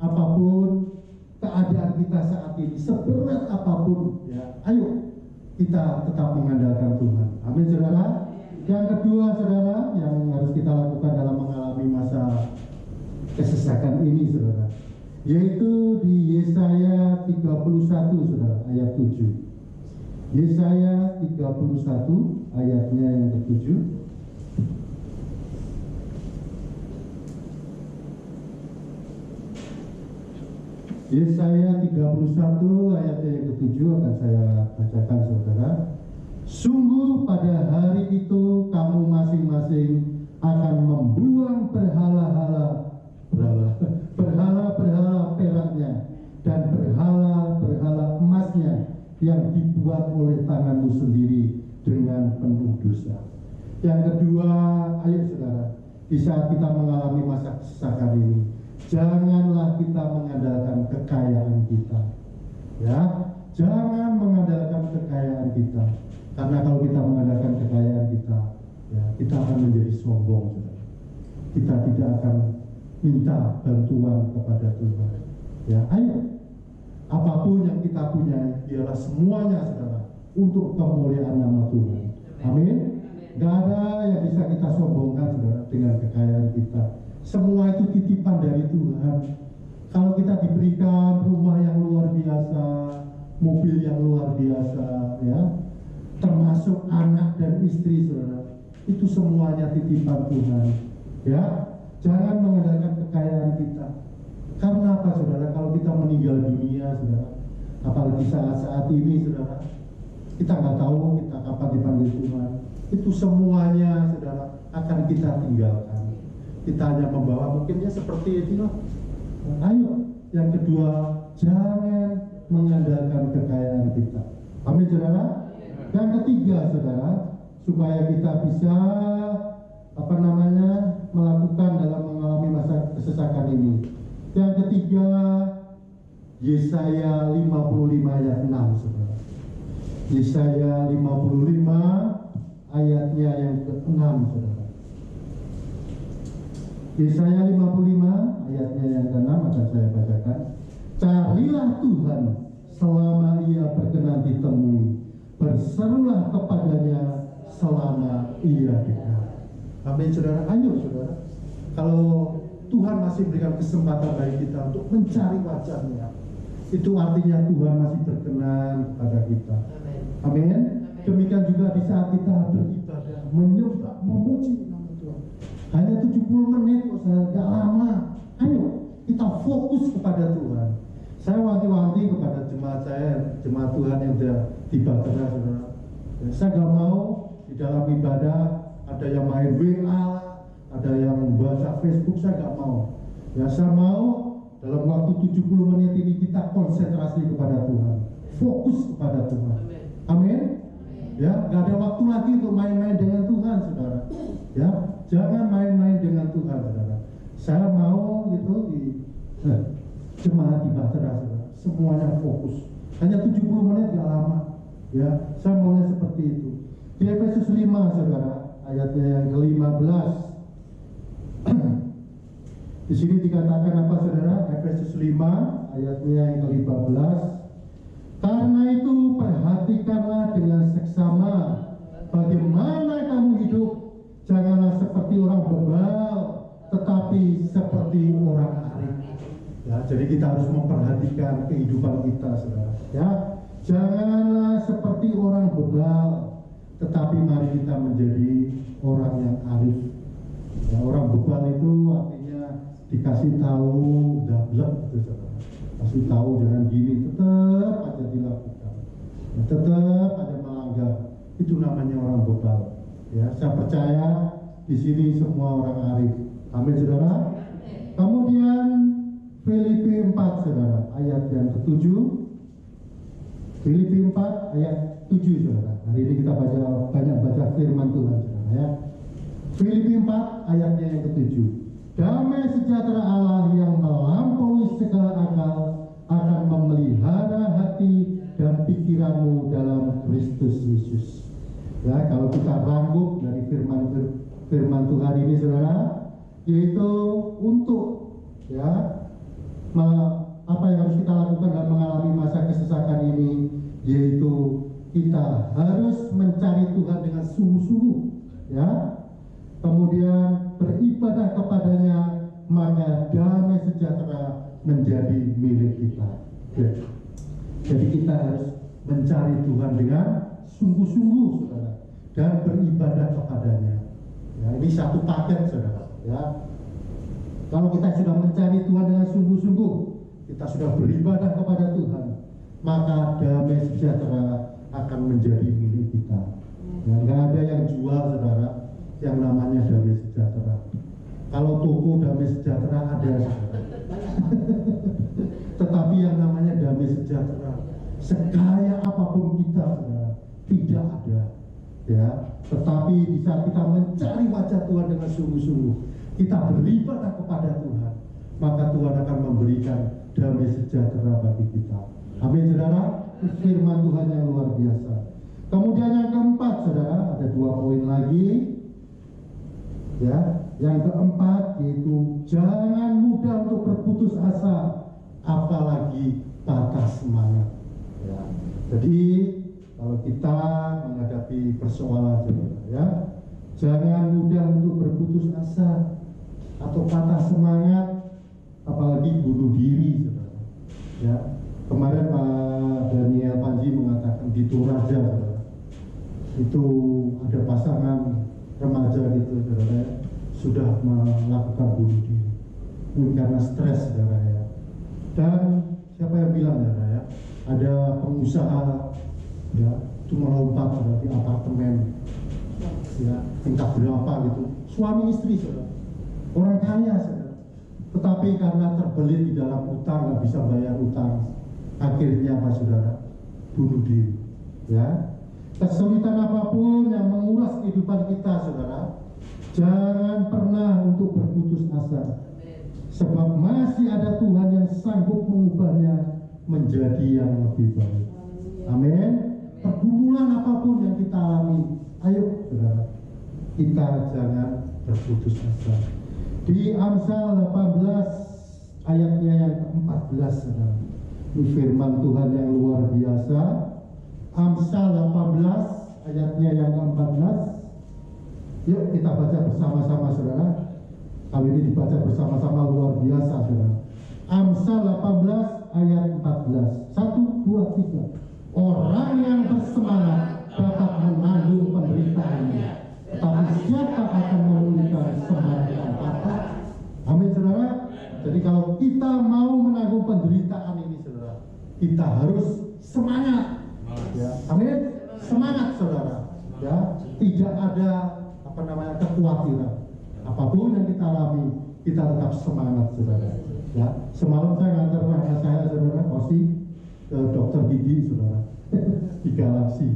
S3: apapun keadaan kita saat ini, seberat apapun, ya, ayo kita tetap mengandalkan Tuhan. Amin, saudara. Yang kedua, saudara, yang harus kita lakukan dalam mengalami masa kesesakan ini, saudara, yaitu di Yesaya 31, saudara, ayat 7. Yesaya 31 ayatnya yang ke-7. Yesaya 31 ayatnya yang ke-7 akan saya bacakan, saudara. Sungguh pada hari itu kamu masing-masing akan membuang berhala-hala peraknya dan berhala emasnya yang dibuat oleh tanganmu sendiri dengan penuh dosa. Yang kedua, ayo saudara, di saat kita mengalami masa kesesakan ini, janganlah kita mengandalkan kekayaan kita. Ya, jangan mengandalkan kekayaan kita. Karena kalau kita mengandalkan kekayaan kita, ya, kita akan menjadi sombong, saudara. Kita tidak akan minta bantuan kepada Tuhan. Ya, ayo, apapun yang kita punya, biarlah semuanya, saudara, untuk kemuliaan nama Tuhan. Amin. Gak ada yang bisa kita sombongkan, saudara, dengan kekayaan kita. Semua itu titipan dari Tuhan. Kalau kita diberikan rumah yang luar biasa, mobil yang luar biasa, ya, termasuk anak dan istri, saudara, itu semuanya titipan Tuhan. Ya, jangan mengandalkan kekayaan kita. Karena apa, saudara? Kalau kita meninggal dunia, saudara, apalagi saat ini, saudara, kita nggak tahu kita kapan dipanggil Tuhan. Itu semuanya, saudara, akan kita tinggalkan. Kita hanya membawa mungkinnya seperti itu. Ayo, yang kedua, jangan mengandalkan kekayaan kita. Amin, saudara. Yang ketiga, saudara, supaya kita bisa melakukan dalam mengalami masa kesesakan ini. Yang ketiga, Yesaya 55 ayat 6, saudara. Yesaya 55 ayatnya yang ke-6, saudara. Yesaya 55 ayatnya yang ke-6 akan saya bacakan. Carilah Tuhan selama ia berkenan ditemui, berserulah kepadanya selama ia dekat. Amin, saudara. Ayo, saudara. Kalau Tuhan masih berikan kesempatan bagi kita untuk mencari wajah-Nya, itu artinya Tuhan masih berkenan kepada kita. Amin. Demikian juga di saat kita beribadah, menyembah, memuji nama Tuhan. Hanya 70 menit kok, saudara, gak lama. Ayo, kita fokus kepada Tuhan. Saya wanti-wanti kepada jemaat saya, jemaat Tuhan yang sudah di Batera, saudara. Saya gak mau di dalam ibadah ada yang main WA, ada yang membaca Facebook, saya gak mau. Ya, saya mau dalam waktu 70 menit ini kita konsentrasi kepada Tuhan, fokus kepada Tuhan. Amin. Ya, gak ada waktu lagi untuk main-main dengan Tuhan, saudara. Ya, jangan main-main dengan Tuhan, saudara. Saya mau gitu di jemaat di Batera, saudara, semuanya fokus. Hanya 70 menit gak lama. Ya, saya maunya seperti itu. Di Efesus 5, saudara, ayatnya yang ke-15. Di sini dikatakan apa, saudara? Efesus 5 ayatnya yang ke-15. Karena itu perhatikanlah dengan seksama bagaimana kamu hidup. Janganlah seperti orang bebal, tetapi seperti orang arif. Ya, jadi kita harus memperhatikan kehidupan kita, saudara. Ya, janganlah seperti orang bebal, tetapi mari kita menjadi orang yang arif. Ya, orang bebal itu artinya dikasih tahu dablek, gitu, saudara. Kasih tahu jangan gini, tetap aja dilakukan. Ya, tetap aja melanggar. Itu namanya orang bebal. Ya, saya percaya di sini semua orang arif. Amin, saudara. Kemudian Filipi 4, saudara, ayat yang ke-7. Filipi 4 ayat 7, saudara. Hari ini kita banyak baca firman Tuhan, saudara, ya. Filipi 4 ayatnya yang ke-7. Damai sejahtera Allah yang melampaui segala akal akan memelihara hati dan pikiranmu dalam Kristus Yesus. Ya, kalau kita rangkup dari firman Tuhan ini, saudara, yaitu untuk ya apa yang harus kita lakukan dalam mengalami masa kesesakan ini, yaitu kita harus mencari Tuhan dengan sungguh-sungguh, ya. Kemudian beribadah kepadanya, maka damai sejahtera menjadi milik kita. Ya. Jadi kita harus mencari Tuhan dengan sungguh-sungguh, saudara, dan beribadah kepadanya. Ya, ini satu paket, saudara. Ya. Kalau kita sudah mencari Tuhan dengan sungguh-sungguh, kita sudah beribadah kepada Tuhan, maka damai sejahtera akan menjadi milik kita. Ya, nggak ada yang jual, saudara, yang namanya damai sejahtera. Kalau toko damai sejahtera ada, saudara. Tetapi yang namanya damai sejahtera, sekaya apapun kita, saudara, tidak ada. Ya, tetapi di saat kita mencari wajah Tuhan dengan sungguh-sungguh, kita beribadah kepada Tuhan, maka Tuhan akan memberikan damai sejahtera bagi kita. Amin, saudara. Firman Tuhan yang luar biasa. Kemudian yang keempat, saudara, ada 2 poin lagi. Ya, yang keempat yaitu jangan mudah untuk berputus asa, apalagi patah semangat. Ya, jadi kalau kita menghadapi persoalan, saudara, ya, jangan mudah untuk berputus asa atau patah semangat, apalagi bunuh diri, saudara. Ya, kemarin Pak Daniel Panji mengatakan di Toraja, saudara, itu ada pasangan remaja gitu, saudara, sudah melakukan bunuh diri, mungkin karena stres, saudara, ya. Dan siapa yang bilang, saudara, ya, ada pengusaha, ya, itu melompat, saudara, di apartemen, ya, tingkat berapa gitu, suami istri, saudara, orang kaya, saudara, tetapi karena terbelit di dalam utang, nggak bisa bayar utang, akhirnya apa, saudara, bunuh diri. Ya, kesulitan apapun yang menguras kehidupan kita, saudara, Jangan pernah untuk berputus asa. Sebab masih ada Tuhan yang sanggup mengubahnya menjadi yang lebih baik. Amin. Pergumulan apapun yang kita alami, ayo saudara, kita jangan berputus asa. Di Amsal 18 ayatnya yang ke-14, saudara, ini firman Tuhan yang luar biasa. Amsal 18 ayatnya yang ke-14. Yuk kita baca bersama-sama, saudara. Kali ini dibaca bersama-sama, luar biasa, saudara. Amsal 18 ayat 14. 1, 2, 3. Orang yang bersemangat dapat menanggung penderitaannya, tetapi siapa akan memulihkan semangat yang patah? Amin, saudara. Jadi kalau kita mau menanggung penderitaan ini, saudara, kita harus semangat. Ya, amin. Semangat, saudara. Ya, tidak ada kekhawatiran. Apapun yang kita alami, kita tetap semangat, saudara. Ya, semalam saya ngantar anak saya, saudara, Osi, ke dokter gigi, saudara, di Galaksi.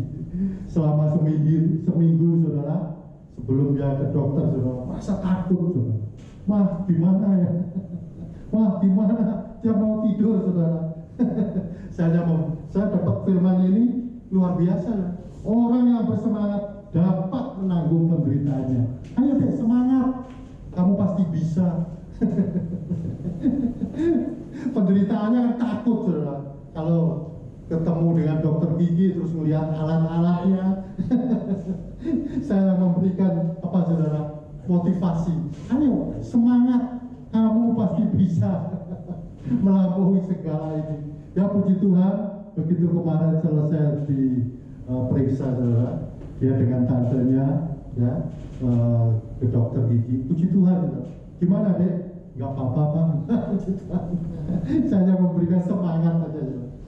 S3: Selama seminggu, saudara, sebelum dia ke dokter, saudara, merasa takut, saudara. Wah, gimana ya? Wah, gimana? Dia mau tidur, saudara. Saya dapat firman ini luar biasa, ya. Orang yang bersemangat dapat menanggung penderitaannya. Ayo deh, semangat. Kamu pasti bisa. Penderitaannya kan takut, saudara. Kalau ketemu dengan dokter gigi terus melihat alat-alatnya, saya memberikan saudara, motivasi. Ayo semangat, kamu pasti bisa melampaui segala ini. Ya puji Tuhan, begitu kemarin selesai diperiksa, saudara, dia dengan tantenya ya ke dokter gigi. Puji Tuhan, saudara. Gimana dek? Gak apa-apa bang. Saya memberikan semangat aja,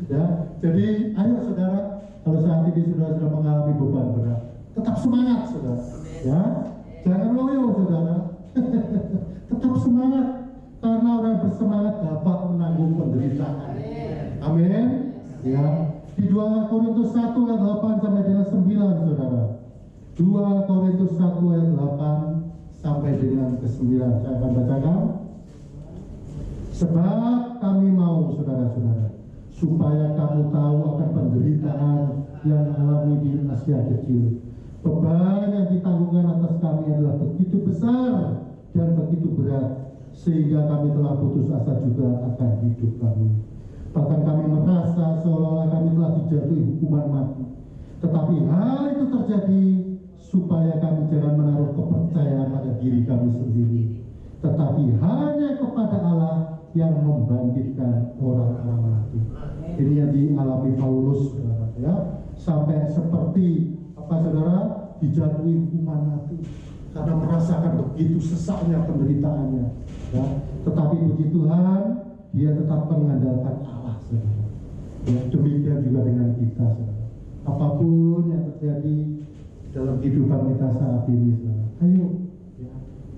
S3: ya. Jadi ayo saudara, kalau saat ini saudara sudah mengalami beban berat, tetap semangat, saudara. Ya, jangan loyo, saudara. Tetap semangat, karena orang bersemangat dapat menanggung penderitaan. Amin. Ya. Di 2 Korintus 1 ayat 8 sampai dengan 9, saudara. 2 Korintus 1 ayat 8 sampai dengan ke-9. Saya akan bacakan. Sebab kami mau, saudara-saudara, supaya kamu tahu akan penderitaan yang alami di Asia kecil. Beban yang ditanggungkan atas kami adalah begitu besar dan begitu berat, sehingga kami telah putus asa juga akan hidup kami. Bahkan kami merasa seolah-olah kami telah dijatuhi hukuman mati. Tetapi hal itu terjadi supaya kami jangan menaruh kepercayaan pada diri kami sendiri, tetapi hanya kepada Allah yang membangkitkan orang-orang mati. Ini yang dialami Paulus, saudara, ya, sampai seperti saudara, dijatuhi hukuman mati karena merasakan begitu sesaknya penderitaannya, ya. Tetapi puji Tuhan, dia tetap mengandalkan Allah, saudara. Ya, demikian juga dengan kita, saudara. Apapun yang terjadi dalam kehidupan kita saat ini, saudara, ayo, ya,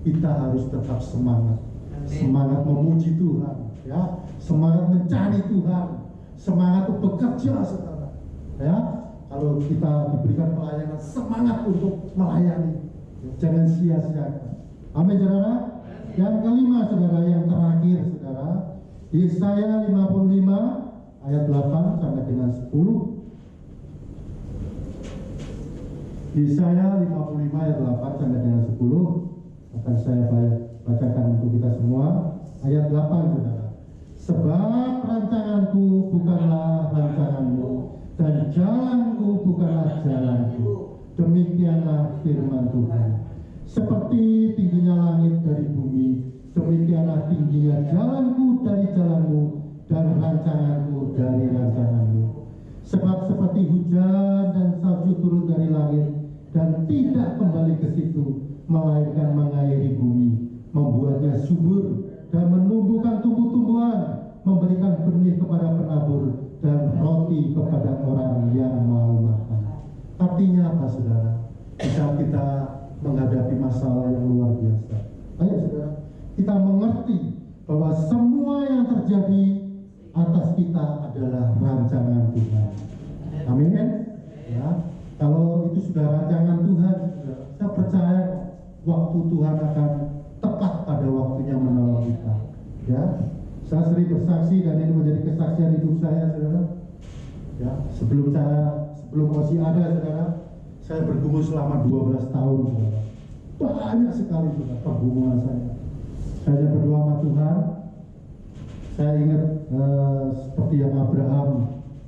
S3: kita harus tetap semangat. Semangat memuji Tuhan, ya, semangat mencari Tuhan, semangat untuk bekerja, saudara. Ya, kalau kita diberikan pelayanan, semangat untuk melayani, jangan sia-siakan. Amin, saudara. Yang kelima, saudara, yang terakhir, saudara, Yesaya 55 ayat 8 sampai dengan 10. Yesaya 55 ayat 8 sampai dengan 10 akan saya bacakan untuk kita semua. Ayat 8, saudara. Sebab rancanganku bukanlah rancanganmu, dan jalanku bukanlah jalanku. Demikianlah firman Tuhan. Seperti tingginya langit dari bumi, demikianlah tingginya jalanku dari jalanmu, dan rancanganku dari rancanganmu. Sebab seperti hujan dan salju turun dari langit, dan tidak kembali ke situ, melainkan mengairi bumi, membuatnya subur dan menumbuhkan tumbuh-tumbuhan, memberikan benih kepada penabur dan roti kepada orang yang mau makan. Artinya apa, saudara? Bisa kita menghadapi masalah yang luar biasa. Ayo, saudara, kita mengerti bahwa semua yang terjadi atas kita adalah rancangan Tuhan. Amin. Ya, kalau itu sudah rancangan Tuhan, saya percaya waktu Tuhan akan tepat pada waktunya menolong kita. Ya, saya sering bersaksi dan ini menjadi kesaksian hidup saya, saudara. Ya, sebelum Osi ada, saudara, saya bergumul selama 12 tahun, saudara. Banyak sekali, saudara, pergumulan saya. Saya berdoa sama Tuhan. Saya ingat seperti yang Abraham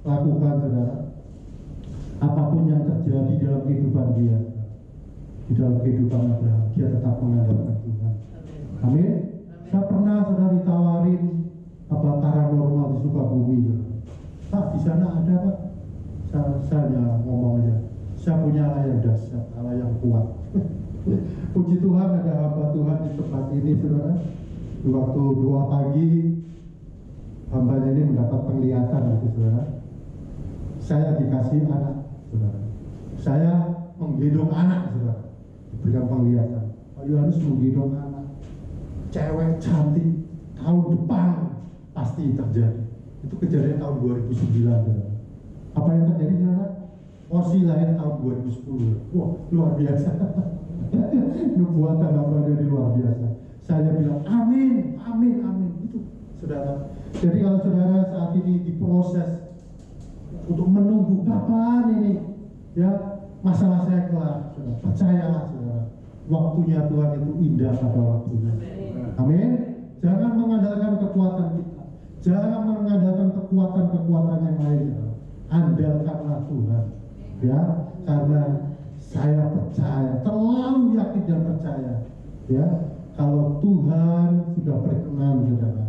S3: lakukan, saudara. Apapun yang terjadi dalam kehidupan dia, di dalam kehidupan Abraham, dia tetap mengandalkan Tuhan. Amin. Saya pernah, saudara, ditawarin paranormal di Sukabumi, saudara. Pak, di sana ada, Pak. Saya ngomong aja, saya punya Allah yang dahsyat, Allah yang kuat. Puji Tuhan, ada hamba Tuhan di tempat ini, saudara. Di waktu doa pagi, hambanya ini mendapat penglihatan, gitu, saudara. Saya dikasih anak, saudara. Saya menggendong anak, saudara. Diberikan penglihatan. Pak Yohanes menggendong anak. Cewek cantik, tahun depan pasti terjadi. Itu kejadian tahun 2009, saudara. Apa yang terjadi, saudara? Osi lahir tahun 2010. Wah, luar biasa. Nubuatan hambanya di luar biasa. Saya bilang amin, amin, amin. Itu, saudara. Jadi kalau saudara saat ini diproses untuk menunggu kapan ini, ya, masalah saya kelar, saudara. Percayalah, saudara. Waktunya Tuhan itu indah pada waktunya. Amin. Jangan mengandalkan kekuatan kita. Jangan mengandalkan kekuatan yang lain. Andalkanlah Tuhan. Ya, karena saya percaya, terlalu yakin dan percaya. Ya, kalau Tuhan sudah berkenan, saudara.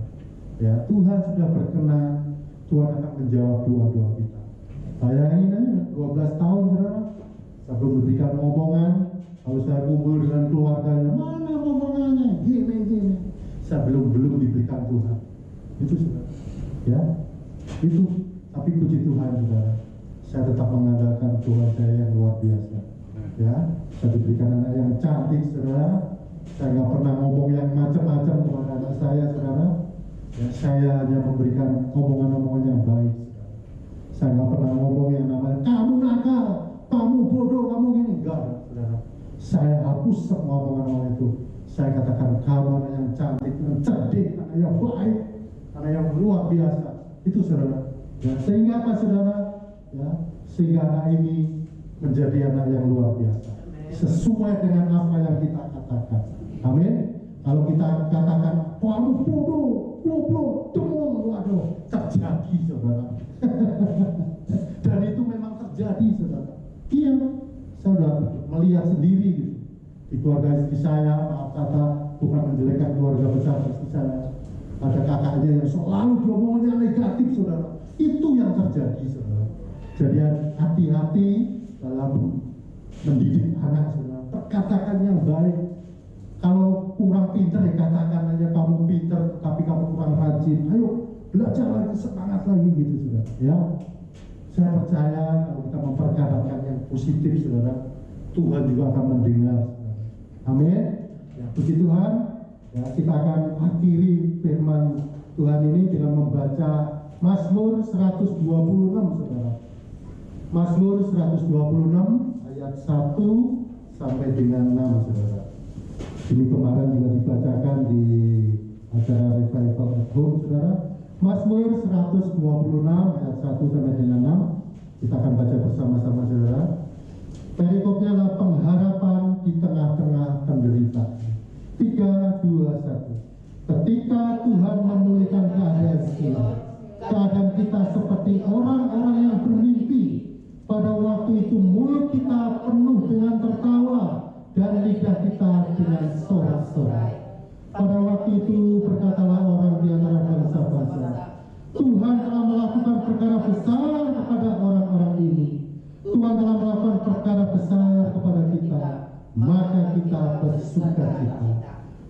S3: Ya, Tuhan sudah berkenan, Tuhan akan menjawab doa-doa kita. Bayangin aja, 12 tahun, saudara. Saya belum berikan omongan. Kalau saya kumpul dengan keluarganya, mana omongannya? Gini. Saya belum diberikan Tuhan. Itu, saudara. Ya, itu. Tapi puji Tuhan, saudara. Saya tetap mengandalkan Tuhan saya yang luar biasa. Ya, saya diberikan anak yang cantik, saudara. Saya nggak pernah ngomong yang macam-macam kepada anak saya, saudara. Ya, saya hanya memberikan omongan-omongan yang baik, saudara. Saya nggak pernah ngomong yang namanya kamu nakal, kamu bodoh, kamu gini. Enggak, saudara. Saya hapus semua omongan-omongan itu. Saya katakan kamu anak yang cantik, yang cerdik, anak yang baik, anak yang luar biasa. Itu, saudara. Ya, sehingga apa, saudara? Ya, sehingga anak ini menjadi anak yang luar biasa. Sesuai dengan apa yang kita katakan. Amin. Kalau kita katakan kamu bodoh, goblok, demol, waduh, terjadi, saudara. Dan itu memang terjadi, saudara. Iya, saya sudah melihat sendiri gitu. Di keluarga istri saya, maaf kata, bukan menjelekkan keluarga besar istri saya. Ada kakaknya yang selalu ngomongnya negatif, saudara. Itu yang terjadi, saudara. Jadi hati-hati dalam mendidik anak, saudara. Perkatakan yang baik. Kalau kurang pintar, ya katakan aja kamu pintar, tapi kamu kurang rajin. Ayo belajar lagi, semangat lagi, gitu, saudara. Ya, saya percaya kalau kita memperkatakan yang positif, saudara, Tuhan juga akan mendengar, saudara. Amin. Ya, puji Tuhan. Ya, kita akan akhiri firman Tuhan ini dengan membaca Mazmur 126, saudara. Mazmur 126 ayat 1 sampai dengan 6, saudara. Ini kemarin juga dibacakan di acara Revival at Home, saudara. Mazmur 126 ayat 1 sampai dengan 6. Kita akan baca bersama-sama, saudara. Perikopnya adalah pengharapan di tengah-tengah penderitaan. 3, 2, 1. Ketika Tuhan memulihkan keadaan kita, keadaan kita seperti orang-orang yang bermimpi. Pada waktu itu mulut kita penuh dengan tertawa dan lidah kita dengan sorak-sorai. Pada waktu itu berkatalah orang di antara bangsa-bangsa, Tuhan telah melakukan perkara besar kepada orang-orang ini. Tuhan telah melakukan perkara besar kepada kita, maka kita bersukacita.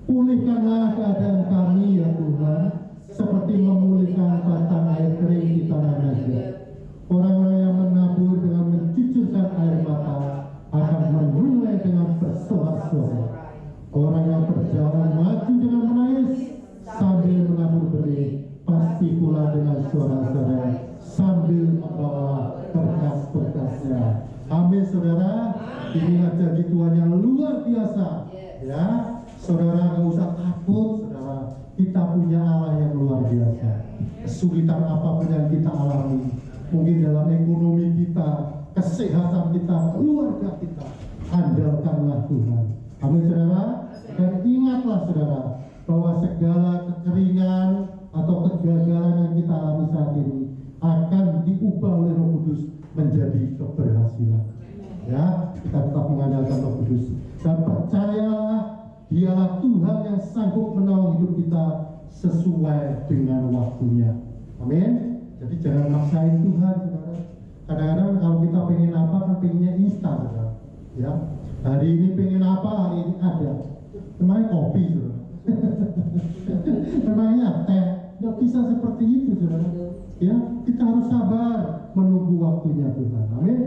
S3: Pulihkanlah keadaan kami, ya Tuhan, seperti memulihkan batang air kering di tanah Najd. Orang-orang yang menabur dengan mencucurkan air mata akan menuai dengan bersorak-sorai. Orang yang berjalan maju dengan menangis sambil menabur benih pasti pula dengan sorak-sorai sambil membawa berkas-berkasnya. Amin, saudara. Inilah janji Tuhan yang luar biasa Ya, saudara nggak usah takut, saudara. Kita punya Allah yang luar biasa. Kesulitan apapun yang kita alami, mungkin dalam ekonomi kita, kesehatan kita, keluarga kita, andalkanlah Tuhan. Amin, saudara. Dan ingatlah, saudara, bahwa segala kekeringan atau kegagalan yang kita alami saat ini akan diubah oleh Roh Kudus menjadi keberhasilan. Ya, kita tetap mengandalkan Roh Kudus dan percayalah Dialah Tuhan yang sanggup menolong hidup kita sesuai dengan waktunya. Amin. Jadi jangan maksain Tuhan, saudara. Kadang-kadang kalau kita pengen apa kan pengennya instan, saudara. Ya, hari ini pengen apa, hari ini ada. Memangnya kopi, saudara. Memangnya teh. Nggak bisa seperti itu, saudara. Ya, kita harus sabar menunggu waktunya Tuhan. Amin.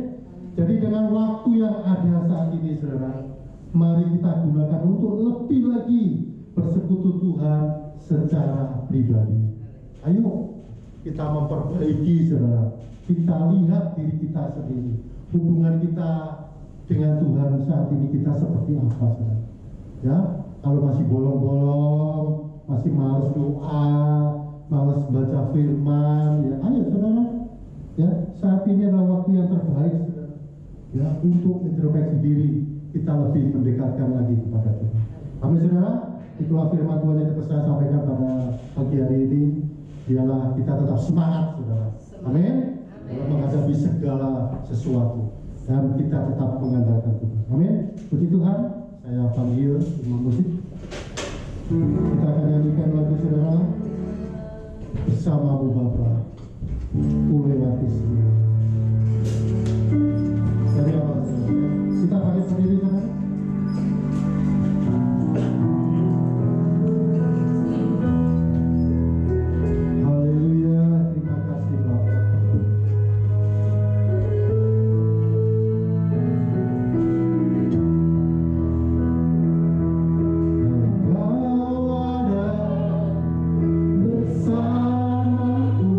S3: Jadi dengan waktu yang ada saat ini, saudara, mari kita gunakan untuk lebih lagi bersekutu Tuhan secara pribadi. Ayo kita memperbaiki, saudara. Kita lihat diri kita sendiri. Hubungan kita dengan Tuhan saat ini kita seperti apa, saudara? Ya, kalau masih bolong-bolong, masih malas doa, malas baca firman, ya ayo, saudara. Ya, saat ini adalah waktu yang terbaik, saudara. Ya, untuk introspeksi diri, kita lebih mendekatkan lagi kepada Tuhan. Amin, saudara. Itulah firman Tuhan yang saya sampaikan pada pagi hari ini. Biarlah kita tetap semangat, saudara. Amin. Dalam menghadapi segala sesuatu dan kita tetap mengandalkan Tuhan. Amin. Puji Tuhan. Saya panggil imam musik. Kita akan nyanyikan lagu, saudara. Bersamamu Bapa, ku lewati semua. Dari awal, kita pakai sendiri, saudara. Haleluya, terima kasih Bapa. Engkau ada bersamaku.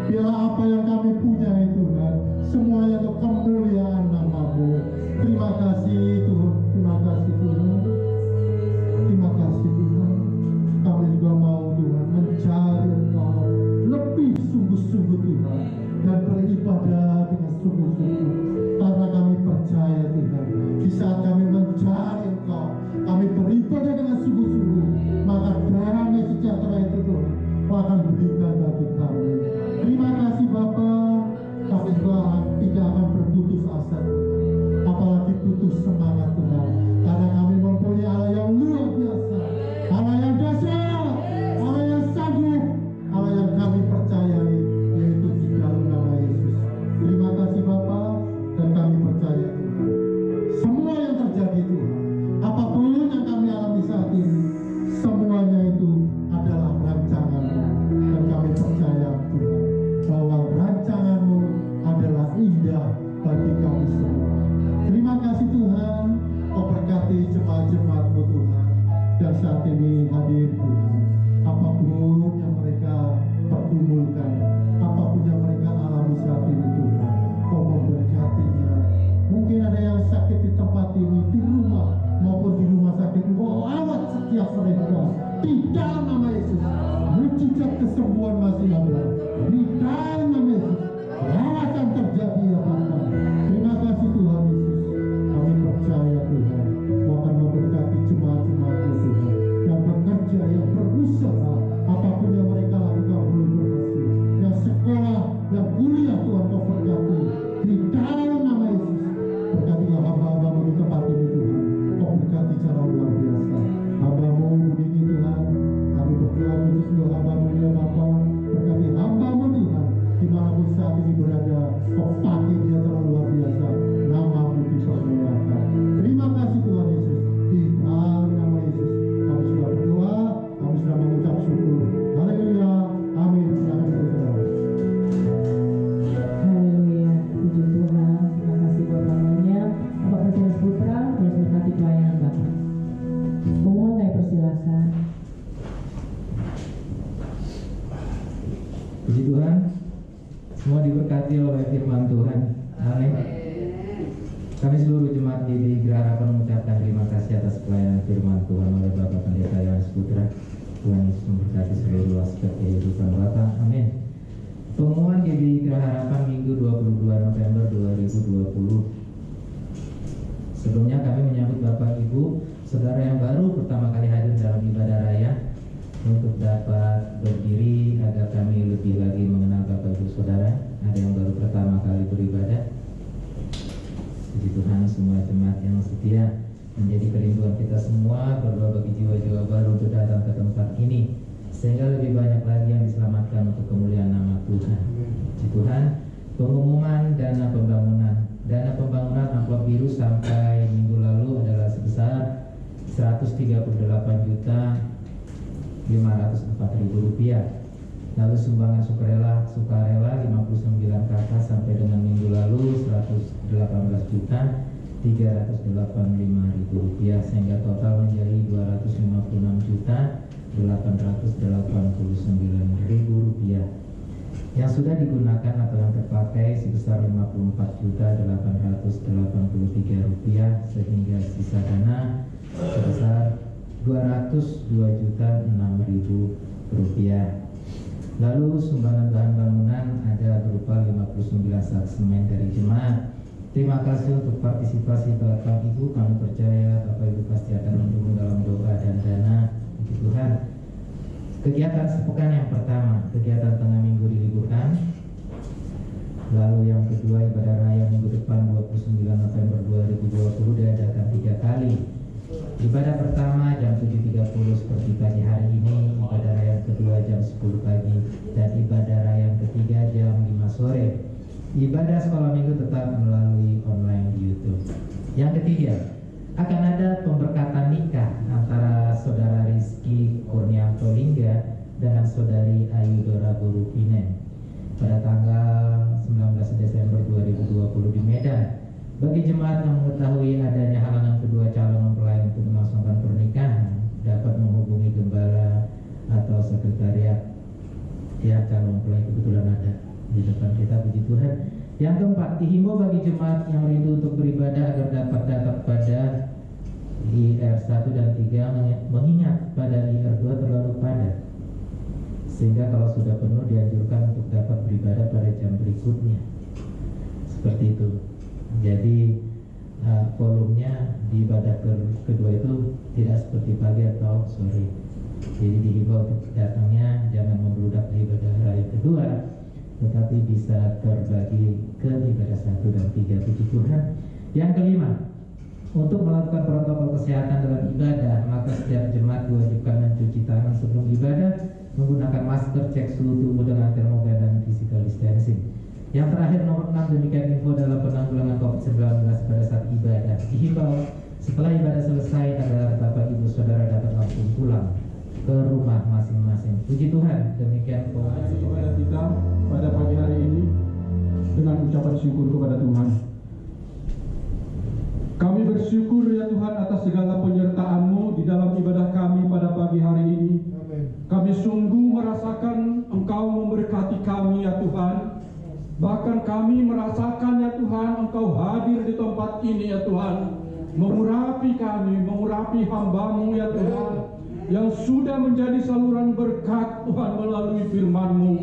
S3: Biarlah apa yang kami punya itu Tuhan, semuanya untuk kemuliaan nama-Mu. Terima kasih Tuhan, terima kasih Tuhan. Terima kasih Tuhan. Kami juga mau Tuhan mencari Engkau lebih sungguh-sungguh Tuhan, dan beribadah dengan sungguh-sungguh, karena kami percaya Tuhan, di saat kami mencari Engkau, kami beribadah dengan sungguh-sungguh, maka damai sejahtera itu Tuhan Kau akan berikan bagi kami. Terima kasih Bapa. Kami juga tidak akan berputus asa Tuhan, apalagi putus semangat Tuhan, karena kami mempunyai Allah yang luar biasa, Allah yang dahsyat, Allah yang sanggup, Allah yang kami percayai, yaitu di dalam nama Yesus. Terima kasih Bapa, dan kami percaya Tuhan, semua yang terjadi Tuhan, apapun yang kami alami saat ini, semuanya itu adalah rancangan-Mu, dan kami percaya Tuhan bahwa rancangan-Mu adalah indah bagi kami semua. Terima kasih Tuhan, Kau berkati jemaat-jemaat-Mu Tuhan, dan saat ini hadir Tuhan, apapun yang mereka pergumulkan, apapun yang mereka alami saat ini Tuhan, Kau memberkatinya. Mungkin ada yang sakit di tempat ini, di rumah maupun di rumah sakit, Kau rawat setiap mereka di dalam nama Yesus. Mujizat kesembuhan masih ada di dalam nama Yesus. Rawatan terjadi ya Bapa. Terima kasih Tuhan Yesus. Kami percaya Tuhan Kau akan memberkati jemaat-jemaat-Mu Tuhan, yang bekerja, yang berusaha, apapun yang mereka lakukan boleh berhasil. Yang sekolah, yang kuliah Tuhan Kau berkati di dalam nama Yesus. Berkatilah hamba-hamba-Mu di tempat ini Tuhan. Kau berkati secara luar biasa. Hamba-Mu begini Tuhan, kami berdoa khusus untuk hamba-Mu ya Bapa. Berkati hamba-Mu Tuhan, dimanapun saat ini berada, Kau pakai dia secara luar biasa. Nama-Mu dipermuliakan. Terima kasih Tuhan Yesus. Di dalam nama Yesus kami sudah berdoa, kami sudah mengucap syukur. Haleluya, amin. Silakan saudara.
S1: Haleluya, puji Tuhan. Terima kasih buat namanya Bapak Presiden Putra, terus berkati pelayanan Bapak. Pengumuman saya persilakan.
S4: Puji Tuhan, semua diberkati oleh firman Tuhan. Amin. Kami seluruh jemaat GBI Geraha Harapan mengucapkan terima kasih atas pelayanan firman Tuhan oleh Bapak Pendeta Yohanes Putra. Tuhan Yesus memberkati seluruh aspek kehidupan Bapak. Amin. Pengumuman GBI Geraha Harapan Minggu 22 November 2020. Sebelumnya kami menyambut Bapak Ibu, Saudara yang baru pertama kali hadir dalam ibadah raya, untuk dapat berdiri agar kami lebih lagi mengenal Bapak Ibu Saudara. Ada yang baru pertama kali beribadah. Puji Tuhan, semua jemaat yang setia menjadi kerinduan kita semua, berdoa bagi jiwa-jiwa baru untuk datang ke tempat ini, sehingga lebih banyak lagi yang diselamatkan untuk kemuliaan nama Tuhan. Puji Tuhan. Pengumuman dana pembangunan. Dana pembangunan amplop biru sampai minggu lalu adalah sebesar Rp534.000. Lalu sumbangan sukarela 59 kakak sampai dengan minggu lalu Rp118.385.000, sehingga total menjadi Rp256.889.000 yang sudah digunakan atau yang terpakai sebesar Rp54.883, sehingga sisa dana sebesar Rp202.006.000. Lalu sumbangan bahan bangunan ada berupa 59 sak semen dari jemaat. Terima kasih untuk partisipasi Bapak Ibu. Kami percaya Bapak Ibu pasti akan mendukung dalam doa dan dana. Puji Tuhan. Kegiatan sepekan yang pertama, kegiatan tengah minggu diliburkan. Lalu yang kedua, ibadah raya minggu depan 29 November 2020 diadakan 3 kali. Ibadah pertama jam 7.30 seperti pagi hari ini, ibadah raya yang kedua jam 10 pagi, dan ibadah raya yang ketiga jam 5 sore. Ibadah sekolah minggu tetap melalui online di YouTube. Yang ketiga, akan ada pemberkatan nikah antara Saudara Rizky Kurnianto Lingga dengan Saudari Ayudora Burupinen pada tanggal 19 Desember 2020 di Medan. Bagi jemaat yang mengetahui adanya halangan kedua calon mempelai untuk melangsungkan pernikahan, dapat menghubungi gembala atau sekretariat. Ya, calon mempelai kebetulan ada. di depan kita, puji Tuhan. Yang keempat, dihimbau bagi jemaat yang rindu untuk beribadah agar dapat datang pada IR 1 dan 3, mengingat pada IR 2 terlalu padat, sehingga kalau sudah penuh dianjurkan untuk dapat beribadah pada jam berikutnya. Seperti itu. Jadi volumenya di ibadah kedua itu tidak seperti pagi atau sore. Jadi dihimbau untuk datangnya jangan membludak di ibadah hari kedua, tetapi bisa terbagi ke ibadah 1 dan 3, puji Tuhan. Yang kelima, untuk melakukan protokol kesehatan dalam ibadah, maka setiap jemaat diwajibkan mencuci tangan sebelum ibadah, menggunakan masker, cek suhu tubuh dengan termogan dan physical distancing. Yang terakhir, nomor 6, demikian info dalam penanggulangan COVID-19 pada saat ibadah. Dihimbau setelah ibadah selesai agar Bapak Ibu Saudara dapat langsung pulang ke rumah masing-masing. Puji Tuhan, demikian
S3: kepada kita pada pagi hari ini dengan ucapan syukur kepada Tuhan. Kami bersyukur ya Tuhan atas segala penyertaan-Mu di dalam ibadah kami pada pagi hari ini. Kami sungguh merasakan Engkau memberkati kami ya Tuhan. Bahkan kami merasakan ya Tuhan Engkau hadir di tempat ini ya Tuhan, mengurapi kami, mengurapi hamba-Mu ya Tuhan, yang sudah menjadi saluran berkat Tuhan melalui firman-Mu.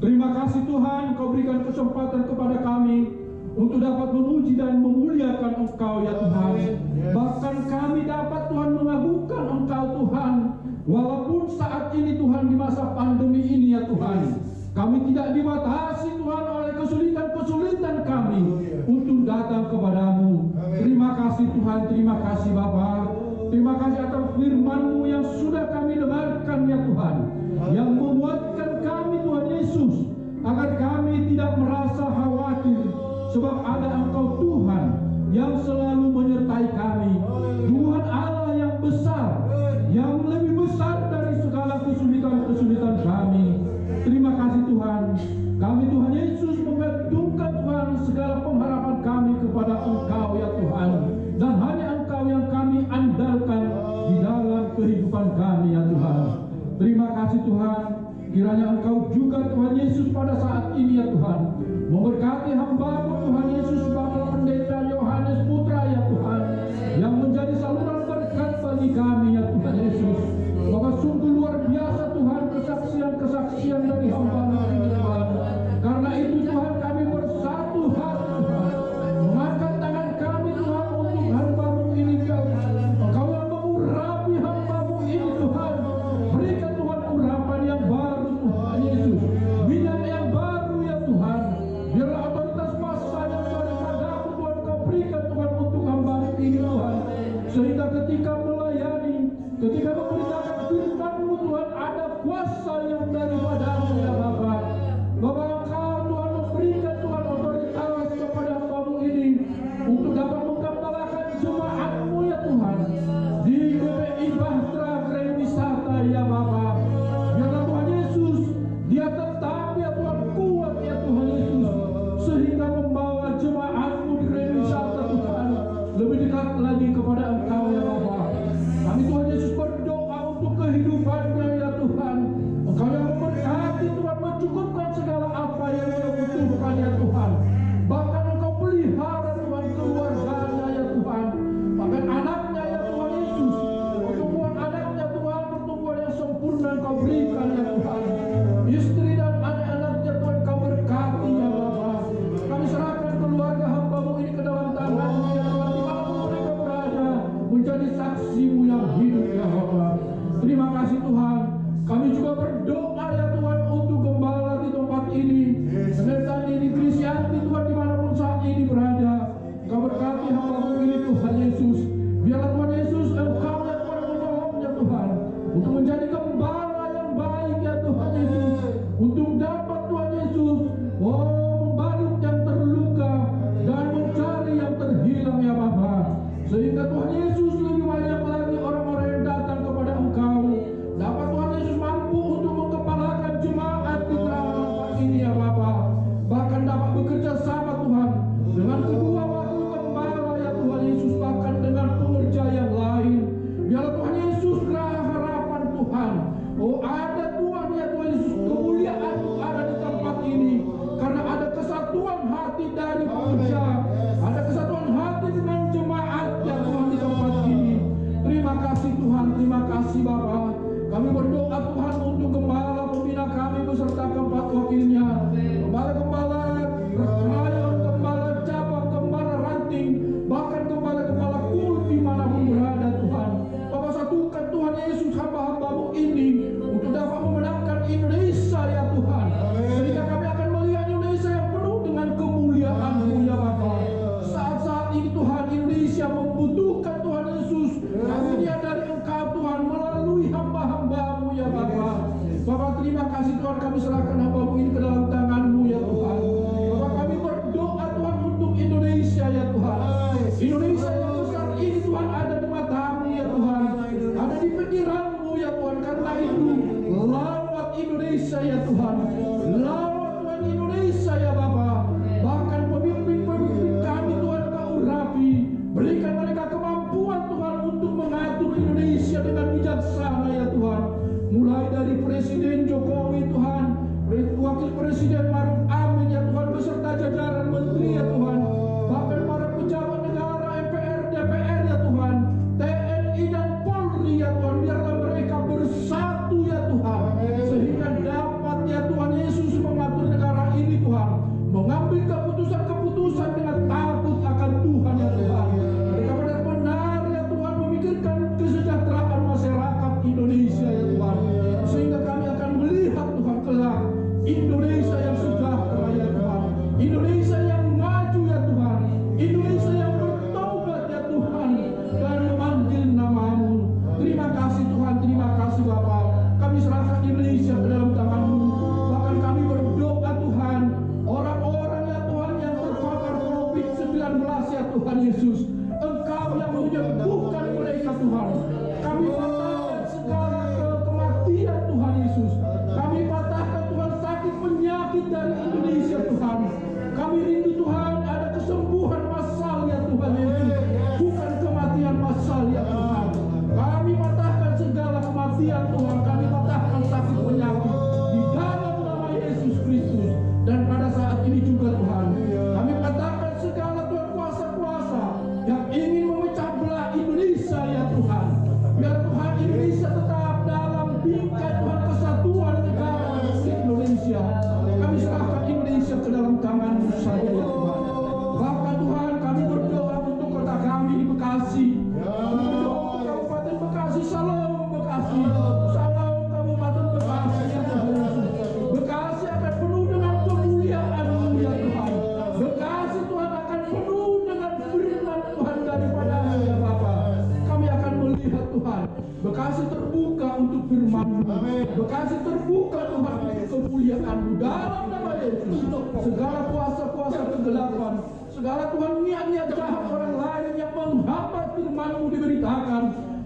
S3: Terima kasih Tuhan, Engkau berikan kesempatan kepada kami untuk dapat memuji dan memuliakan Engkau ya Tuhan. Bahkan kami dapat Tuhan mengagungkan Engkau Tuhan, walaupun saat ini Tuhan di masa pandemi ini ya Tuhan, kami tidak dibatasi Tuhan oleh kesulitan-kesulitan kami untuk datang kepadamu. Terima kasih Tuhan, terima kasih Bapa. Terima kasih atas firman-Mu yang sudah kami dengarkan ya Tuhan, yang menguatkan kami Tuhan Yesus, agar kami tidak merasa khawatir, sebab ada Engkau Tuhan yang selalu menyertai kami. Tuhan Allah yang besar, yang lebih besar dari segala kesulitan-kesulitan kami. Terima kasih Tuhan. Kami Tuhan Yesus menggantungkan Tuhan segala pengharapan kami kepada Engkau ya Tuhan. Dan hanya Engkau yang kami andalkan di dalam kehidupan kami ya Tuhan. Terima kasih Tuhan. Kiranya Engkau juga Tuhan Yesus pada saat ini ya Tuhan, memberkati hamba-Mu Tuhan Yesus, Bapak Pendeta Yohanes Putra ya Tuhan, yang menjadi saluran berkat bagi kami ya Tuhan Yesus. Bahwa sungguh luar biasa Tuhan kesaksian-kesaksian dari hamba-Mu ini Tuhan. Karena itu Tuhan kami bersatu hati Tuhan, mengangkat tangan kami Tuhan untuk hamba-Mu ini Tuhan. Engkau yang mengurapi hamba-Mu ini Tuhan. Berikan Tuhan urapan yang baru Tuhan Yesus, minyak yang
S5: Tuhan Yesus. Engkau yang menyembuhkan mereka Tuhan. Kami patahkan segala kematian Tuhan Yesus. Kami patahkan Tuhan sakit penyakit dari Indonesia Tuhan. Kami rindu Tuhan ada kesembuhan massal ya Tuhan Yesus, bukan kematian massal ya Tuhan. Kami patahkan segala kematian Tuhan. Kami patahkan sakit penyakit di dalam nama Yesus Kristus. Dan pada saat ini juga Tuhan, kami patahkan segala Tuhan kuasa-kuasa yang ingin memecah belah Indonesia ya Tuhan. Biar Tuhan Indonesia tetap dalam bingkai Tuhan kesatuan negara Indonesia. Kami serahkan Indonesia ke dalam tangan-Mu saja ya Tuhan. Bahkan Tuhan, kami berdoa untuk kota kami di Bekasi. Kami berdoa untuk Kabupaten Bekasi. Salam Bekasi. Salam Kabupaten Bekasi ya Tuhan Yesus. Bekasi akan penuh dengan kemuliaan-Mu ya Tuhan. Bekasi Tuhan akan penuh dengan firman Tuhan daripada-Mu ya Bapa. Kami akan melihat Tuhan, Bekasi terbuka untuk firman-Mu. Bekasi terbuka Tuhan untuk kemuliaan-Mu dalam nama Yesus. Segala kuasa-kuasa kegelapan, segala Tuhan niat-niat jahat orang lain yang menghambat firman-Mu diberitakan,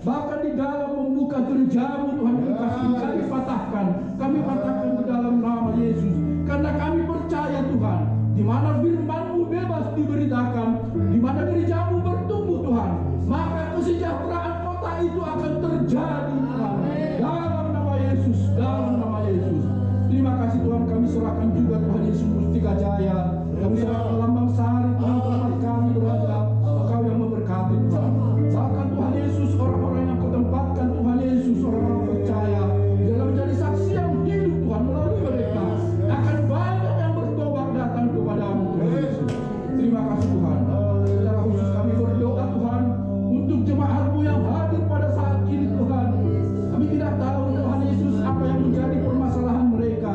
S5: bahkan di dalam membuka gereja-Mu Tuhan kami patahkan. Kami patahkan di dalam nama Yesus. Karena kami percaya Tuhan, di mana firman-Mu bebas diberitakan, di mana gereja-Mu bertumbuh Tuhan, maka kesejahteraan kota itu akan terjadi Tuhan. Dalam nama Yesus, dalam nama Yesus. Terima kasih Tuhan, kami serahkan juga Tuhan Yesus Mustika Jaya. Kami serahkan Lambang Sari Tuhan, tempat kami berada. Engkau yang memberkati Tuhan. Bahkan Tuhan Yesus, orang-orang yang Kau tempatkan Tuhan Yesus, orang-orang percaya, biarlah menjadi saksi yang hidup Tuhan melalui mereka. Akan banyak yang bertobat datang kepada-Mu Tuhan Yesus. Terima kasih Tuhan. Secara khusus kami berdoa Tuhan untuk jemaat-Mu yang hadir pada saat ini Tuhan. Kami tidak tahu Tuhan Yesus apa yang menjadi permasalahan mereka,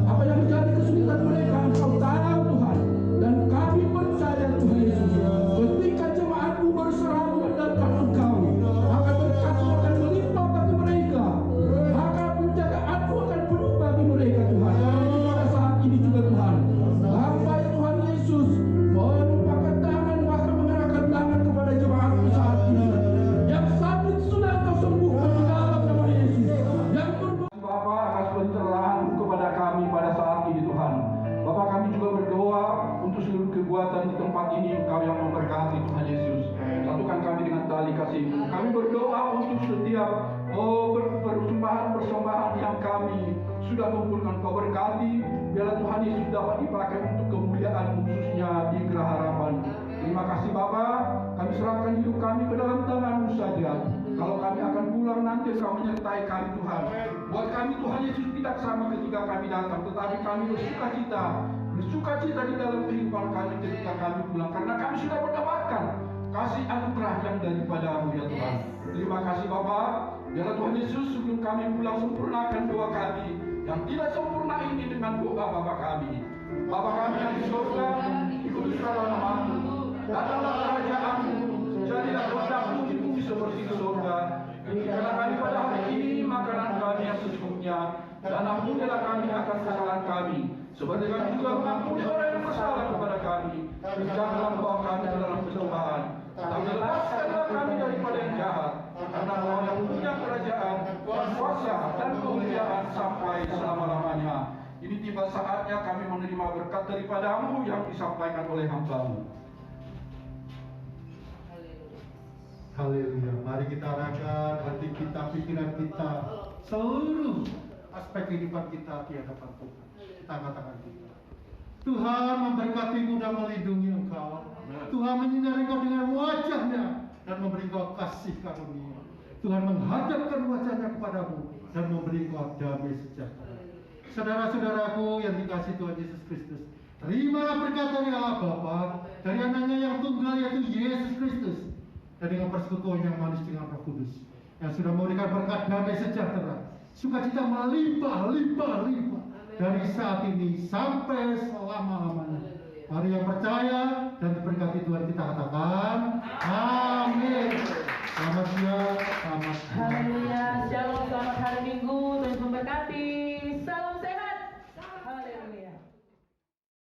S5: apa yang menjadi kesulitan mereka. Engkau tahu Tuhan. Dan kami percaya Tuhan Yesus, ketika jemaat-Mu berserah mengandalkan Engkau, maka berkat-Mu akan melimpah bagi mereka, maka penjagaan-Mu akan penuh bagi mereka Tuhan. Pada saat ini juga Tuhan, sampai Tuhan Yesus menumpahkan tangan, bahkan mengarahkan tangan kepada jemaat-Mu saat ini. Yang sakit sudah Engkau sembuhkan di dalam nama Yesus. Yang Bapa atas pencerahan kepada kami pada saat ini Tuhan. Bapak, kami juga berdoa untuk seluruh kekuatan di tempat ini. Engkau yang memberkati Tuhan Yesus. Satukan kami dengan tali kasih-Mu. Kami berdoa untuk setiap persembahan yang kami sudah kumpulkan. Kau berkati, biarlah Tuhan Yesus dapat dipakai untuk kemuliaan khususnya di Geraha Harapan. Terima kasih Bapak. Kami serahkan hidup kami ke dalam tangan-Mu saja. Kalau kami akan pulang nanti, Kau menyertai kami Tuhan. Buat kami Tuhan Yesus tidak sama ketika kami datang, tetapi kami bersukacita di dalam kehidupan kami ketika kami pulang, karena kami sudah mendapatkan kasih anugerah yang daripada-Mu ya Tuhan. Terima kasih Bapa. Biarlah Tuhan Yesus sebelum kami pulang sempurnakan doa kami yang tidak sempurna ini dengan doa Bapa kami. Bapa kami yang di surga, dikuduskanlah nama-Mu, datanglah kerajaan-Mu, jadilah kehendak-Mu di bumi seperti di surga. Berikanlah kami pada hari ini makanan kami yang secukupnya, dan ampunilah kami akan kesalahan kami, seperti kami juga mengampuni orang yang bersalah kepada kami. Dan janganlah membawa kami ke dalam pencobaan, tapi lepaskanlah kami daripada yang jahat, karena Engkau yang punya kerajaan, kuasa dan kemuliaan sampai selama-lamanya. Ini tiba saatnya kami menerima berkat daripada-Mu yang disampaikan oleh hamba-Mu.
S3: Haleluya. Mari kita arahkan hati kita, pikiran kita, seluruh aspek kehidupan kita di hadapan Tuhan. Kita angkat tangan kita. Tuhan memberkati-Mu dan melindungi Engkau. Tuhan menyinari Engkau dengan wajah-Nya dan memberi Engkau kasih karunia. Tuhan menghadapkan wajah-Nya kepadamu dan memberi Engkau damai sejahtera. Saudara-saudaraku yang dikasihi Tuhan Yesus Kristus, terima berkat dari Allah Bapa, dari Anaknya yang tunggal yaitu Yesus Kristus, dan dengan persekutuan yang manis dengan Roh Kudus yang sudah memberikan berkat damai sejahtera, sukacita melimpah dari saat ini sampai selama-lamanya. Mari yang percaya dan diberkati Tuhan kita katakan amin.